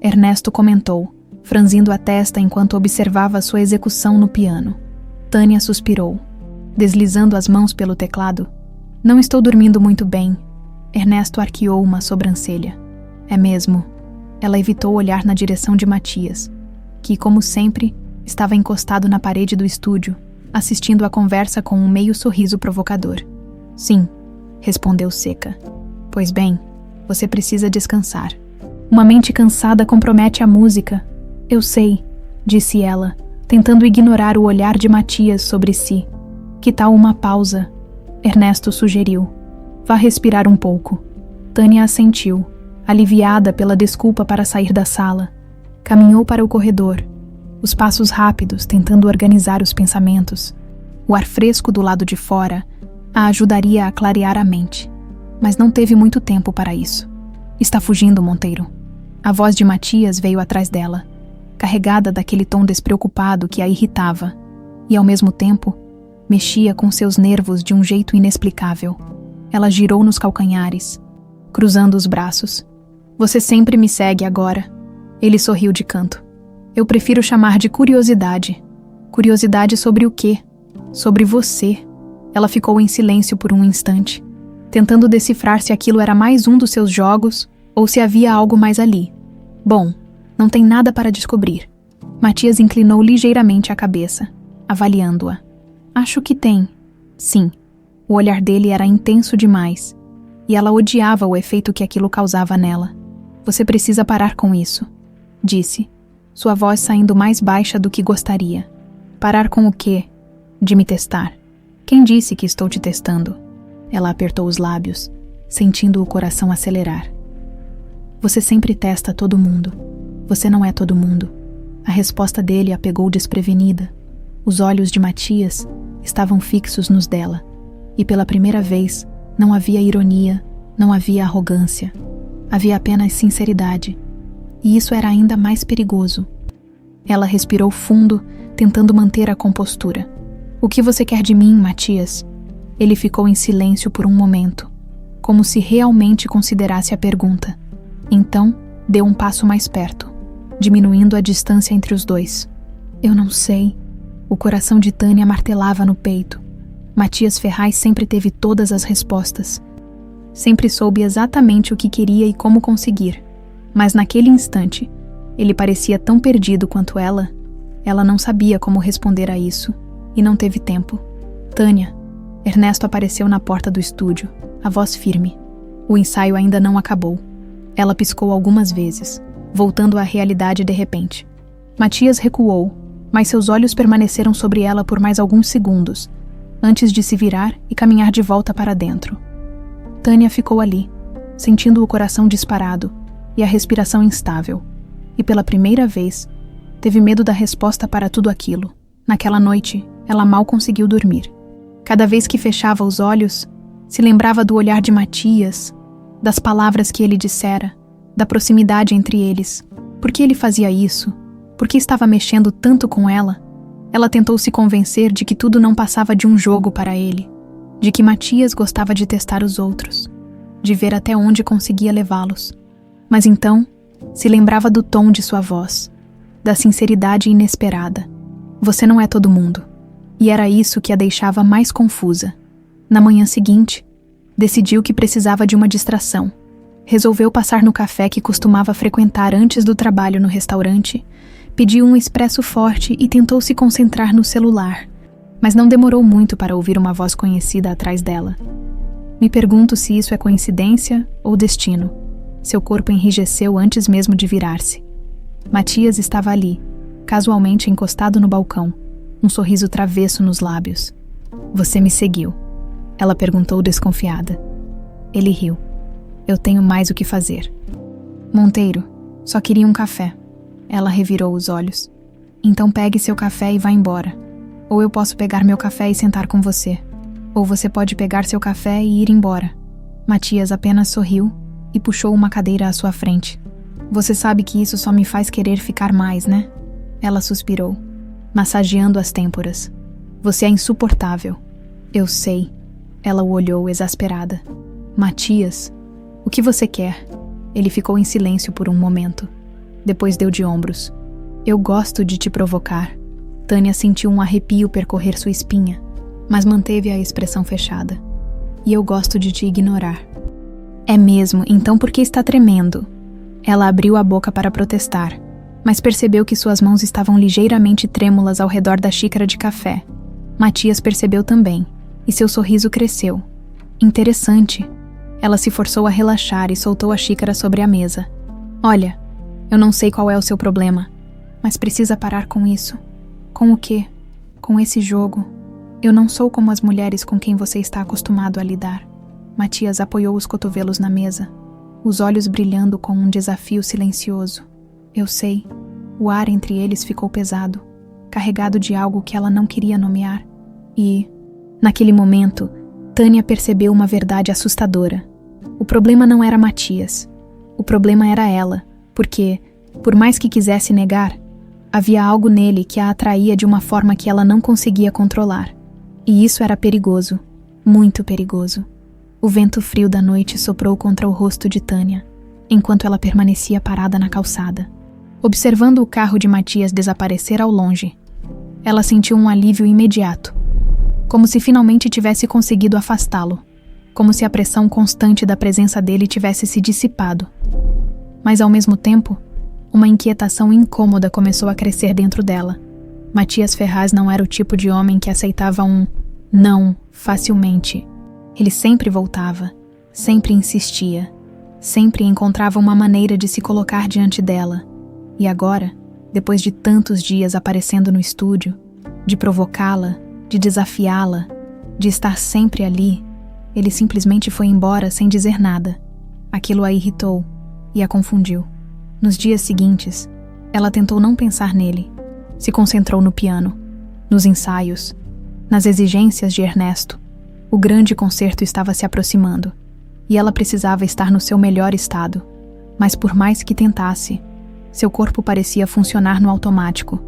Ernesto comentou, franzindo a testa enquanto observava sua execução no piano. Tânia suspirou, deslizando as mãos pelo teclado. Não estou dormindo muito bem. Ernesto arqueou uma sobrancelha. É mesmo. Ela evitou olhar na direção de Matias, que, como sempre, estava encostado na parede do estúdio, assistindo à conversa com um meio sorriso provocador. Sim, respondeu seca. Pois bem, você precisa descansar. Uma mente cansada compromete a música. Eu sei, disse ela, tentando ignorar o olhar de Matias sobre si. Que tal uma pausa? Ernesto sugeriu. Vá respirar um pouco. Tânia assentiu, aliviada pela desculpa para sair da sala. Caminhou para o corredor, os passos rápidos tentando organizar os pensamentos. O ar fresco do lado de fora a ajudaria a clarear a mente, mas não teve muito tempo para isso. Está fugindo, Monteiro. A voz de Matias veio atrás dela, carregada daquele tom despreocupado que a irritava, e ao mesmo tempo mexia com seus nervos de um jeito inexplicável. Ela girou nos calcanhares, cruzando os braços. Você sempre me segue agora. Ele sorriu de canto. Eu prefiro chamar de curiosidade. Curiosidade sobre o quê? Sobre você. Ela ficou em silêncio por um instante, tentando decifrar se aquilo era mais um dos seus jogos ou se havia algo mais ali. Bom, não tem nada para descobrir. Matias inclinou ligeiramente a cabeça, avaliando-a. Acho que tem. Sim. O olhar dele era intenso demais, e ela odiava o efeito que aquilo causava nela. Você precisa parar com isso, disse, sua voz saindo mais baixa do que gostaria. Parar com o quê? De me testar. Quem disse que estou te testando? Ela apertou os lábios, sentindo o coração acelerar. Você sempre testa todo mundo. Você não é todo mundo. A resposta dele a pegou desprevenida. Os olhos de Matias estavam fixos nos dela, e pela primeira vez não havia ironia, não havia arrogância. Havia apenas sinceridade, e isso era ainda mais perigoso. Ela respirou fundo, tentando manter a compostura. O que você quer de mim, Matias? Ele ficou em silêncio por um momento, como se realmente considerasse a pergunta. Então, deu um passo mais perto, diminuindo a distância entre os dois. Eu não sei. O coração de Tânia martelava no peito. Matias Ferraz sempre teve todas as respostas. Sempre soube exatamente o que queria e como conseguir. Mas naquele instante, ele parecia tão perdido quanto ela. Ela não sabia como responder a isso, e não teve tempo. Tânia. Ernesto apareceu na porta do estúdio, a voz firme. O ensaio ainda não acabou. Ela piscou algumas vezes, voltando à realidade de repente. Matias recuou, mas seus olhos permaneceram sobre ela por mais alguns segundos, antes de se virar e caminhar de volta para dentro. Tânia ficou ali, sentindo o coração disparado e a respiração instável, e pela primeira vez, teve medo da resposta para tudo aquilo. Naquela noite, ela mal conseguiu dormir. Cada vez que fechava os olhos, se lembrava do olhar de Matias, das palavras que ele dissera, da proximidade entre eles. Por que ele fazia isso? Por que estava mexendo tanto com ela? Ela tentou se convencer de que tudo não passava de um jogo para ele, de que Matias gostava de testar os outros, de ver até onde conseguia levá-los. Mas então, se lembrava do tom de sua voz, da sinceridade inesperada. Você não é todo mundo. E era isso que a deixava mais confusa. Na manhã seguinte, decidiu que precisava de uma distração. Resolveu passar no café que costumava frequentar antes do trabalho no restaurante, pediu um expresso forte e tentou se concentrar no celular, mas não demorou muito para ouvir uma voz conhecida atrás dela. Me pergunto se isso é coincidência ou destino. Seu corpo enrijeceu antes mesmo de virar-se. Matias estava ali, casualmente encostado no balcão, um sorriso travesso nos lábios. Você me seguiu? Ela perguntou desconfiada. Ele riu. Eu tenho mais o que fazer. Monteiro, só queria um café. Ela revirou os olhos. Então pegue seu café e vá embora. Ou eu posso pegar meu café e sentar com você. Ou você pode pegar seu café e ir embora. Matias apenas sorriu e puxou uma cadeira à sua frente. Você sabe que isso só me faz querer ficar mais, né? Ela suspirou, massageando as têmporas. Você é insuportável. Eu sei. Ela o olhou exasperada. Matias, o que você quer? Ele ficou em silêncio por um momento. Depois deu de ombros. Eu gosto de te provocar. Tânia sentiu um arrepio percorrer sua espinha, mas manteve a expressão fechada. E eu gosto de te ignorar. É mesmo, então por que está tremendo? Ela abriu a boca para protestar, mas percebeu que suas mãos estavam ligeiramente trêmulas ao redor da xícara de café. Matias percebeu também, e seu sorriso cresceu. Interessante. Ela se forçou a relaxar e soltou a xícara sobre a mesa. Olha, eu não sei qual é o seu problema, mas precisa parar com isso. Com o quê? Com esse jogo. Eu não sou como as mulheres com quem você está acostumado a lidar. Matias apoiou os cotovelos na mesa, os olhos brilhando com um desafio silencioso. Eu sei. O ar entre eles ficou pesado, carregado de algo que ela não queria nomear. E, naquele momento, Tânia percebeu uma verdade assustadora. O problema não era Matias. O problema era ela, porque, por mais que quisesse negar, havia algo nele que a atraía de uma forma que ela não conseguia controlar. E isso era perigoso, muito perigoso. O vento frio da noite soprou contra o rosto de Tânia, enquanto ela permanecia parada na calçada, observando o carro de Matias desaparecer ao longe. Ela sentiu um alívio imediato, como se finalmente tivesse conseguido afastá-lo, como se a pressão constante da presença dele tivesse se dissipado. Mas ao mesmo tempo, uma inquietação incômoda começou a crescer dentro dela. Matias Ferraz não era o tipo de homem que aceitava um não facilmente. Ele sempre voltava, sempre insistia, sempre encontrava uma maneira de se colocar diante dela. E agora, depois de tantos dias aparecendo no estúdio, de provocá-la, de desafiá-la, de estar sempre ali, ele simplesmente foi embora sem dizer nada. Aquilo a irritou e a confundiu. Nos dias seguintes, ela tentou não pensar nele. Se concentrou no piano, nos ensaios, nas exigências de Ernesto. O grande concerto estava se aproximando, e ela precisava estar no seu melhor estado. Mas por mais que tentasse, seu corpo parecia funcionar no automático,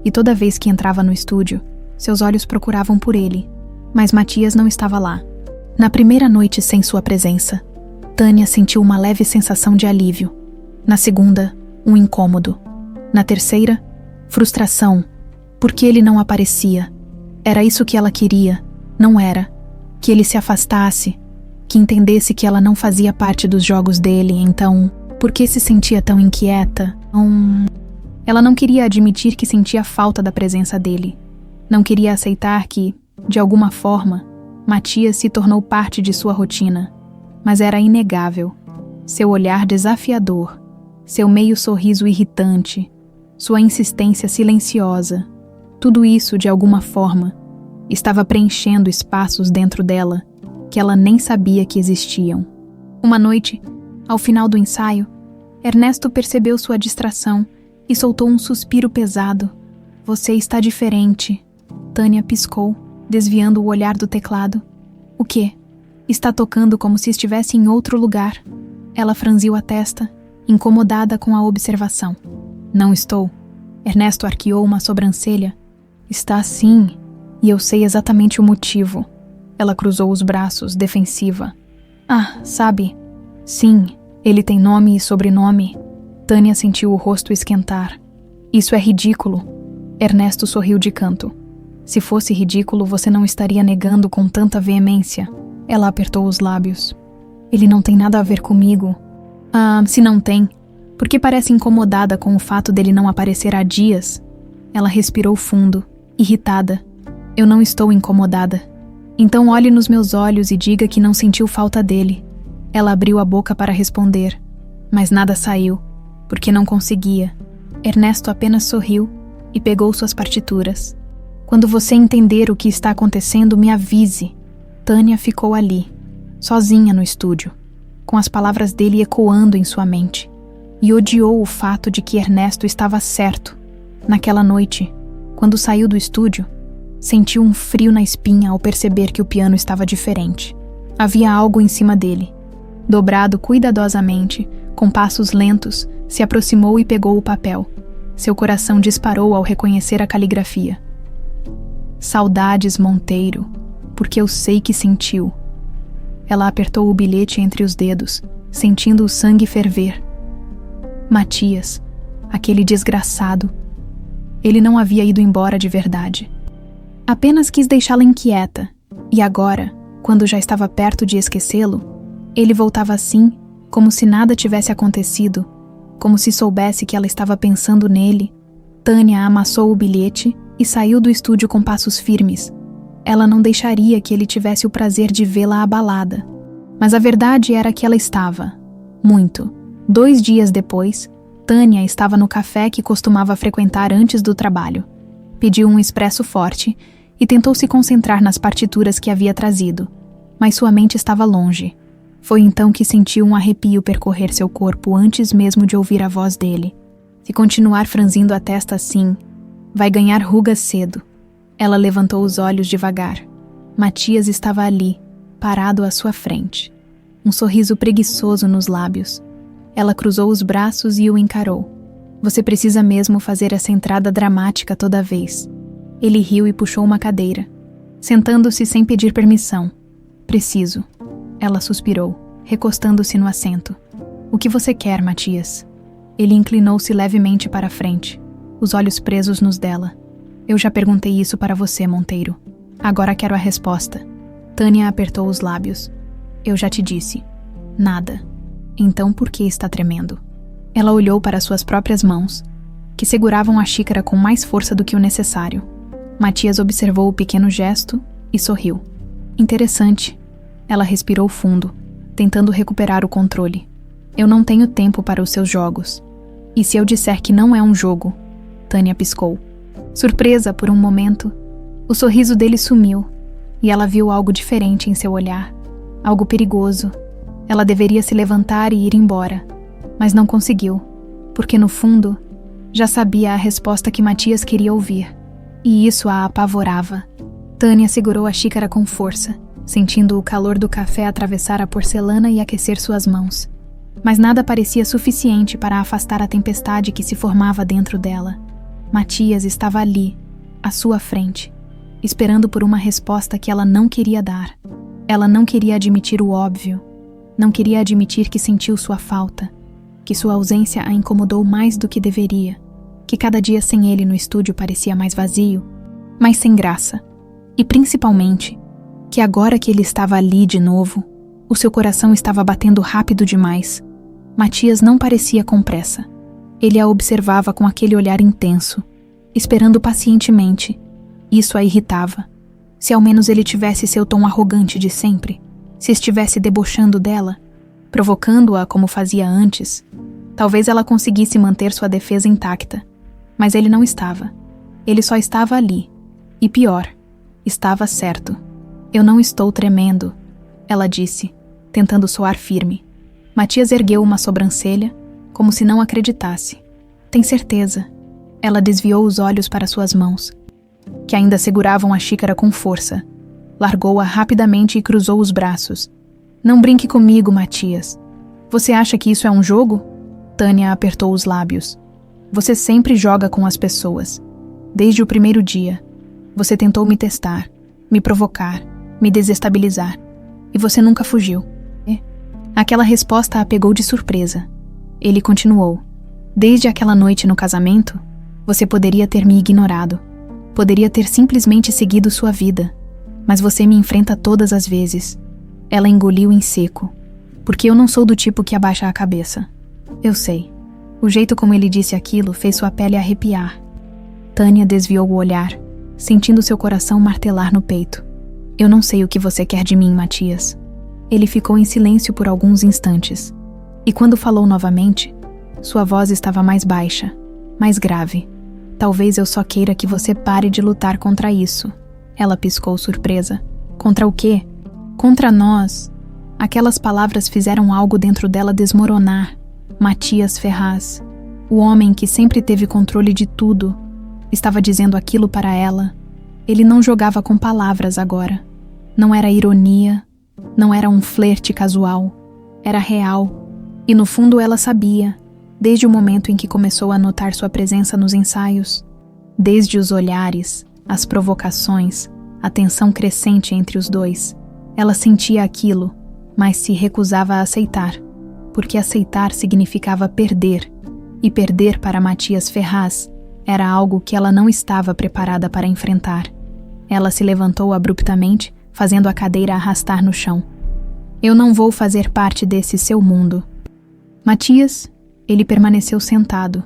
e toda vez que entrava no estúdio, seus olhos procuravam por ele, mas Matias não estava lá. Na primeira noite sem sua presença, Tânia sentiu uma leve sensação de alívio. Na segunda, um incômodo. Na terceira, frustração. Por que ele não aparecia? Era isso que ela queria, não era? Que ele se afastasse, que entendesse que ela não fazia parte dos jogos dele, então, por que se sentia tão inquieta? Ela não queria admitir que sentia falta da presença dele. Não queria aceitar que, de alguma forma, Matias se tornou parte de sua rotina. Mas era inegável. Seu olhar desafiador, seu meio sorriso irritante, sua insistência silenciosa, tudo isso, de alguma forma, estava preenchendo espaços dentro dela que ela nem sabia que existiam. Uma noite, ao final do ensaio, Ernesto percebeu sua distração e soltou um suspiro pesado. Você está diferente. Tânia piscou, desviando o olhar do teclado. O quê? Está tocando como se estivesse em outro lugar. Ela franziu a testa, incomodada com a observação. Não estou. Ernesto arqueou uma sobrancelha. Está sim, e eu sei exatamente o motivo. Ela cruzou os braços, defensiva. Ah, sabe? Sim, ele tem nome e sobrenome. Tânia sentiu o rosto esquentar. Isso é ridículo. Ernesto sorriu de canto. Se fosse ridículo, você não estaria negando com tanta veemência. Ela apertou os lábios. Ele não tem nada a ver comigo. Ah, se não tem, por que parece incomodada com o fato dele não aparecer há dias? Ela respirou fundo, irritada. Eu não estou incomodada. Então olhe nos meus olhos e diga que não sentiu falta dele. Ela abriu a boca para responder, mas nada saiu, porque não conseguia. Ernesto apenas sorriu e pegou suas partituras. Quando você entender o que está acontecendo, me avise. Tânia ficou ali, sozinha no estúdio, com as palavras dele ecoando em sua mente, e odiou o fato de que Ernesto estava certo. Naquela noite, quando saiu do estúdio, sentiu um frio na espinha ao perceber que o piano estava diferente. Havia algo em cima dele. Dobrado cuidadosamente, com passos lentos, se aproximou e pegou o papel. Seu coração disparou ao reconhecer a caligrafia. Saudades, Monteiro, porque eu sei que sentiu. Ela apertou o bilhete entre os dedos, sentindo o sangue ferver. Matias, aquele desgraçado. Ele não havia ido embora de verdade. Apenas quis deixá-la inquieta, e agora, quando já estava perto de esquecê-lo, ele voltava assim, como se nada tivesse acontecido, como se soubesse que ela estava pensando nele. Tânia amassou o bilhete e saiu do estúdio com passos firmes. Ela não deixaria que ele tivesse o prazer de vê-la abalada. Mas a verdade era que ela estava. Muito. 2 dias depois, Tânia estava no café que costumava frequentar antes do trabalho. Pediu um expresso forte e tentou se concentrar nas partituras que havia trazido, mas sua mente estava longe. Foi então que sentiu um arrepio percorrer seu corpo antes mesmo de ouvir a voz dele. Se continuar franzindo a testa assim, vai ganhar rugas cedo. Ela levantou os olhos devagar. Matias estava ali, parado à sua frente. Um sorriso preguiçoso nos lábios. Ela cruzou os braços e o encarou. Você precisa mesmo fazer essa entrada dramática toda vez. Ele riu e puxou uma cadeira, sentando-se sem pedir permissão. Preciso. Ela suspirou, recostando-se no assento. O que você quer, Matias? Ele inclinou-se levemente para a frente, os olhos presos nos dela. Eu já perguntei isso para você, Monteiro. Agora quero a resposta. Tânia apertou os lábios. Eu já te disse. Nada. Então por que está tremendo? Ela olhou para suas próprias mãos, que seguravam a xícara com mais força do que o necessário. Matias observou o pequeno gesto e sorriu. Interessante. Ela respirou fundo, tentando recuperar o controle. Eu não tenho tempo para os seus jogos. E se eu disser que não é um jogo? Tânia piscou. Surpresa por um momento, o sorriso dele sumiu, e ela viu algo diferente em seu olhar, algo perigoso. Ela deveria se levantar e ir embora, mas não conseguiu, porque no fundo, já sabia a resposta que Matias queria ouvir, e isso a apavorava. Tânia segurou a xícara com força, sentindo o calor do café atravessar a porcelana e aquecer suas mãos. Mas nada parecia suficiente para afastar a tempestade que se formava dentro dela. Matias estava ali, à sua frente, esperando por uma resposta que ela não queria dar. Ela não queria admitir o óbvio. Não queria admitir que sentiu sua falta, que sua ausência a incomodou mais do que deveria, que cada dia sem ele no estúdio parecia mais vazio, mais sem graça, e principalmente, que agora que ele estava ali de novo, o seu coração estava batendo rápido demais. Matias não parecia com pressa. Ele a observava com aquele olhar intenso, esperando pacientemente. Isso a irritava. Se ao menos ele tivesse seu tom arrogante de sempre, se estivesse debochando dela, provocando-a como fazia antes, talvez ela conseguisse manter sua defesa intacta. Mas ele não estava. Ele só estava ali. E pior, estava certo. Eu não estou tremendo, ela disse, tentando soar firme. Matias ergueu uma sobrancelha, como se não acreditasse. Tem certeza? Ela desviou os olhos para suas mãos, que ainda seguravam a xícara com força. Largou-a rapidamente e cruzou os braços. Não brinque comigo, Matias. Você acha que isso é um jogo? Tânia apertou os lábios. Você sempre joga com as pessoas. Desde o primeiro dia. Você tentou me testar, me provocar, me desestabilizar. E você nunca fugiu. Aquela resposta a pegou de surpresa. Ele continuou. Desde aquela noite no casamento, você poderia ter me ignorado. Poderia ter simplesmente seguido sua vida. Mas você me enfrenta todas as vezes. Ela engoliu em seco. Porque eu não sou do tipo que abaixa a cabeça. Eu sei. O jeito como ele disse aquilo fez sua pele arrepiar. Tânia desviou o olhar, sentindo seu coração martelar no peito. Eu não sei o que você quer de mim, Matias. Ele ficou em silêncio por alguns instantes. E quando falou novamente, sua voz estava mais baixa, mais grave. Talvez eu só queira que você pare de lutar contra isso. Ela piscou surpresa. Contra o quê? Contra nós. Aquelas palavras fizeram algo dentro dela desmoronar. Matias Ferraz, o homem que sempre teve controle de tudo, estava dizendo aquilo para ela. Ele não jogava com palavras agora. Não era ironia, não era um flerte casual. Era real. E no fundo ela sabia. desde o momento em que começou a notar sua presença nos ensaios, desde os olhares, as provocações, a tensão crescente entre os dois. Ela sentia aquilo, mas se recusava a aceitar, porque aceitar significava perder, e perder para Matias Ferraz era algo que ela não estava preparada para enfrentar. Ela se levantou abruptamente, fazendo a cadeira arrastar no chão. Eu não vou fazer parte desse seu mundo. Matias, ele permaneceu sentado,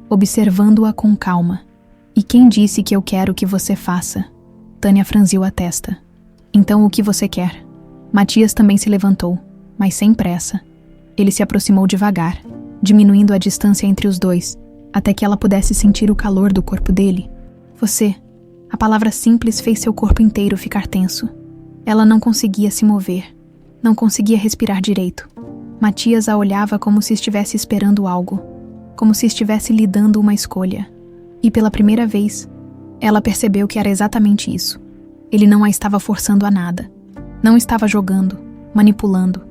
observando-a com calma. E quem disse que eu quero que você faça? Tânia franziu a testa. Então o que você quer? Matias também se levantou, mas sem pressa. Ele se aproximou devagar, diminuindo a distância entre os dois, até que ela pudesse sentir o calor do corpo dele. Você. A palavra simples fez seu corpo inteiro ficar tenso. Ela não conseguia se mover. Não conseguia respirar direito. Matias a olhava como se estivesse esperando algo, como se estivesse lhe dando uma escolha. E pela primeira vez, ela percebeu que era exatamente isso. Ele não a estava forçando a nada. Não estava jogando, manipulando.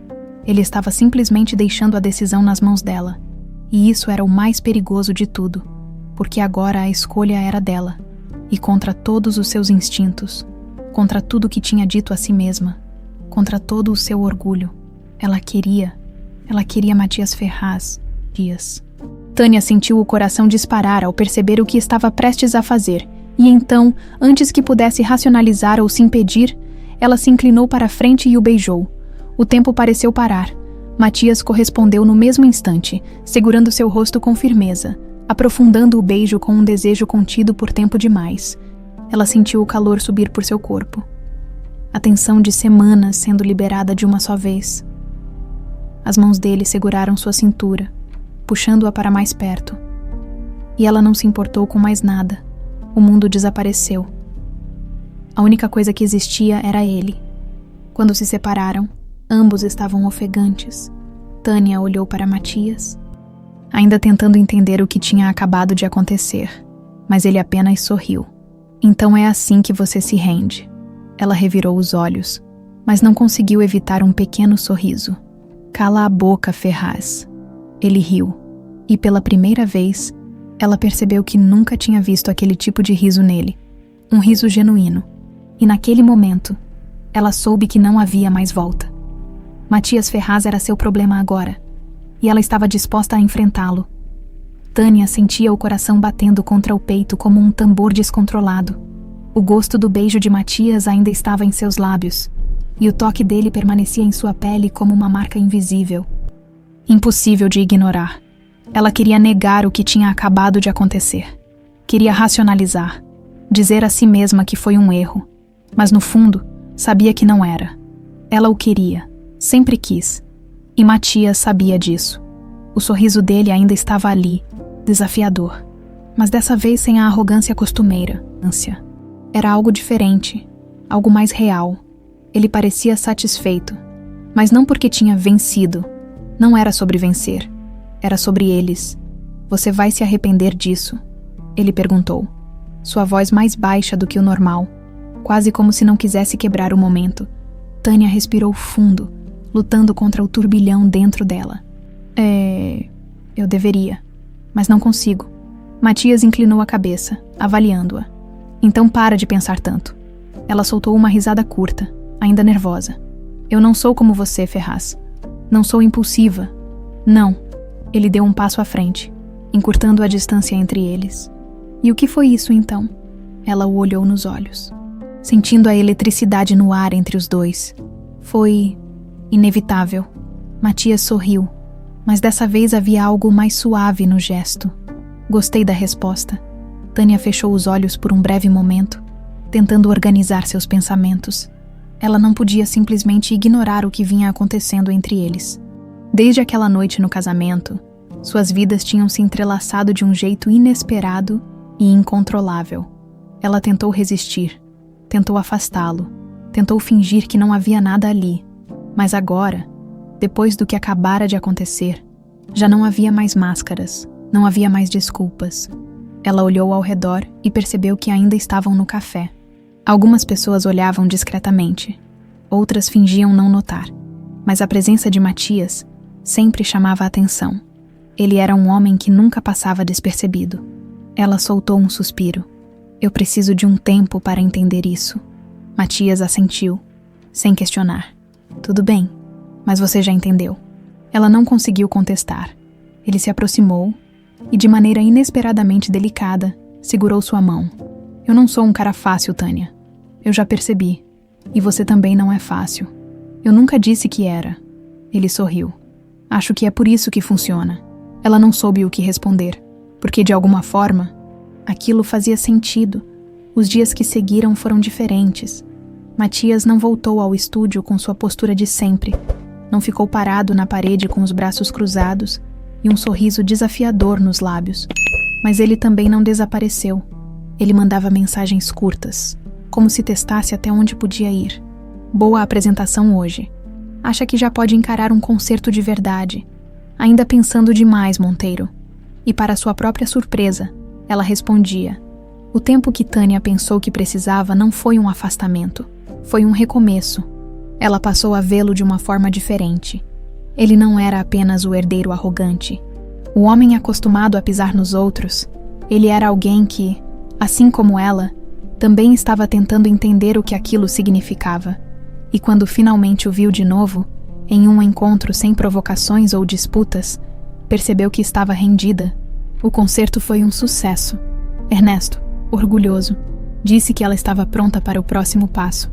Ele estava simplesmente deixando a decisão nas mãos dela. E isso era o mais perigoso de tudo, porque agora a escolha era dela. E contra todos os seus instintos, contra tudo que tinha dito a si mesma, contra todo o seu orgulho, ela queria Matias Ferraz Dias. Tânia sentiu o coração disparar ao perceber o que estava prestes a fazer, e então, antes que pudesse racionalizar ou se impedir, ela se inclinou para a frente e o beijou. O tempo pareceu parar. Matias correspondeu no mesmo instante, segurando seu rosto com firmeza, aprofundando o beijo com um desejo contido por tempo demais. Ela sentiu o calor subir por seu corpo. A tensão de semanas sendo liberada de uma só vez. As mãos dele seguraram sua cintura, puxando-a para mais perto. E ela não se importou com mais nada. O mundo desapareceu. A única coisa que existia era ele. Quando se separaram, ambos estavam ofegantes. Tânia olhou para Matias, ainda tentando entender o que tinha acabado de acontecer, mas ele apenas sorriu. Então é assim que você se rende. Ela revirou os olhos, mas não conseguiu evitar um pequeno sorriso. Cala a boca, Ferraz. Ele riu, e pela primeira vez, ela percebeu que nunca tinha visto aquele tipo de riso nele. Um riso genuíno. E naquele momento, ela soube que não havia mais volta. Matias Ferraz era seu problema agora, e ela estava disposta a enfrentá-lo. Tânia sentia o coração batendo contra o peito como um tambor descontrolado. O gosto do beijo de Matias ainda estava em seus lábios, e o toque dele permanecia em sua pele como uma marca invisível. Impossível de ignorar. Ela queria negar o que tinha acabado de acontecer. Queria racionalizar, dizer a si mesma que foi um erro, mas no fundo, sabia que não era. Ela o queria, sempre quis, e Matias sabia disso. O sorriso dele ainda estava ali, desafiador, mas dessa vez sem a arrogância costumeira. Era algo diferente, algo mais real. Ele parecia satisfeito, mas não porque tinha vencido. Não era sobre vencer, era sobre eles. Você vai se arrepender disso? Ele perguntou, sua voz mais baixa do que o normal, quase como se não quisesse quebrar o momento. Tânia respirou fundo, lutando contra o turbilhão dentro dela. Eu deveria, mas não consigo. Matias inclinou a cabeça, avaliando-a. Então para de pensar tanto. Ela soltou uma risada curta, ainda nervosa. Eu não sou como você, Ferraz. Não sou impulsiva. Não. Ele deu um passo à frente, encurtando a distância entre eles. E o que foi isso, então? Ela o olhou nos olhos, sentindo a eletricidade no ar entre os dois. Foi inevitável. Matias sorriu, mas dessa vez havia algo mais suave no gesto. Gostei da resposta. Tânia fechou os olhos por um breve momento, tentando organizar seus pensamentos. Ela não podia simplesmente ignorar o que vinha acontecendo entre eles. Desde aquela noite no casamento, suas vidas tinham se entrelaçado de um jeito inesperado e incontrolável. Ela tentou resistir, tentou afastá-lo, tentou fingir que não havia nada ali. Mas agora, depois do que acabara de acontecer, já não havia mais máscaras, não havia mais desculpas. Ela olhou ao redor e percebeu que ainda estavam no café. Algumas pessoas olhavam discretamente, outras fingiam não notar, mas a presença de Matias sempre chamava a atenção. Ele era um homem que nunca passava despercebido. Ela soltou um suspiro. Eu preciso de um tempo para entender isso. Matias assentiu, sem questionar. Tudo bem, mas você já entendeu. Ela não conseguiu contestar. Ele se aproximou e, de maneira inesperadamente delicada, segurou sua mão. Eu não sou um cara fácil, Tânia. Eu já percebi. E você também não é fácil. Eu nunca disse que era. Ele sorriu. Acho que é por isso que funciona. Ela não soube o que responder, porque de alguma forma, aquilo fazia sentido. Os dias que seguiram foram diferentes. Matias não voltou ao estúdio com sua postura de sempre. Não ficou parado na parede com os braços cruzados e um sorriso desafiador nos lábios. Mas ele também não desapareceu. Ele mandava mensagens curtas, como se testasse até onde podia ir. Boa apresentação hoje. Acha que já pode encarar um concerto de verdade. Ainda pensando demais, Monteiro. E para sua própria surpresa, ela respondia. O tempo que Tânia pensou que precisava não foi um afastamento. Foi um recomeço. Ela passou a vê-lo de uma forma diferente. Ele não era apenas o herdeiro arrogante. O homem acostumado a pisar nos outros. Ele era alguém que, assim como ela, também estava tentando entender o que aquilo significava. E quando finalmente o viu de novo, em um encontro sem provocações ou disputas, percebeu que estava rendida. O concerto foi um sucesso. Ernesto, orgulhoso, disse que ela estava pronta para o próximo passo.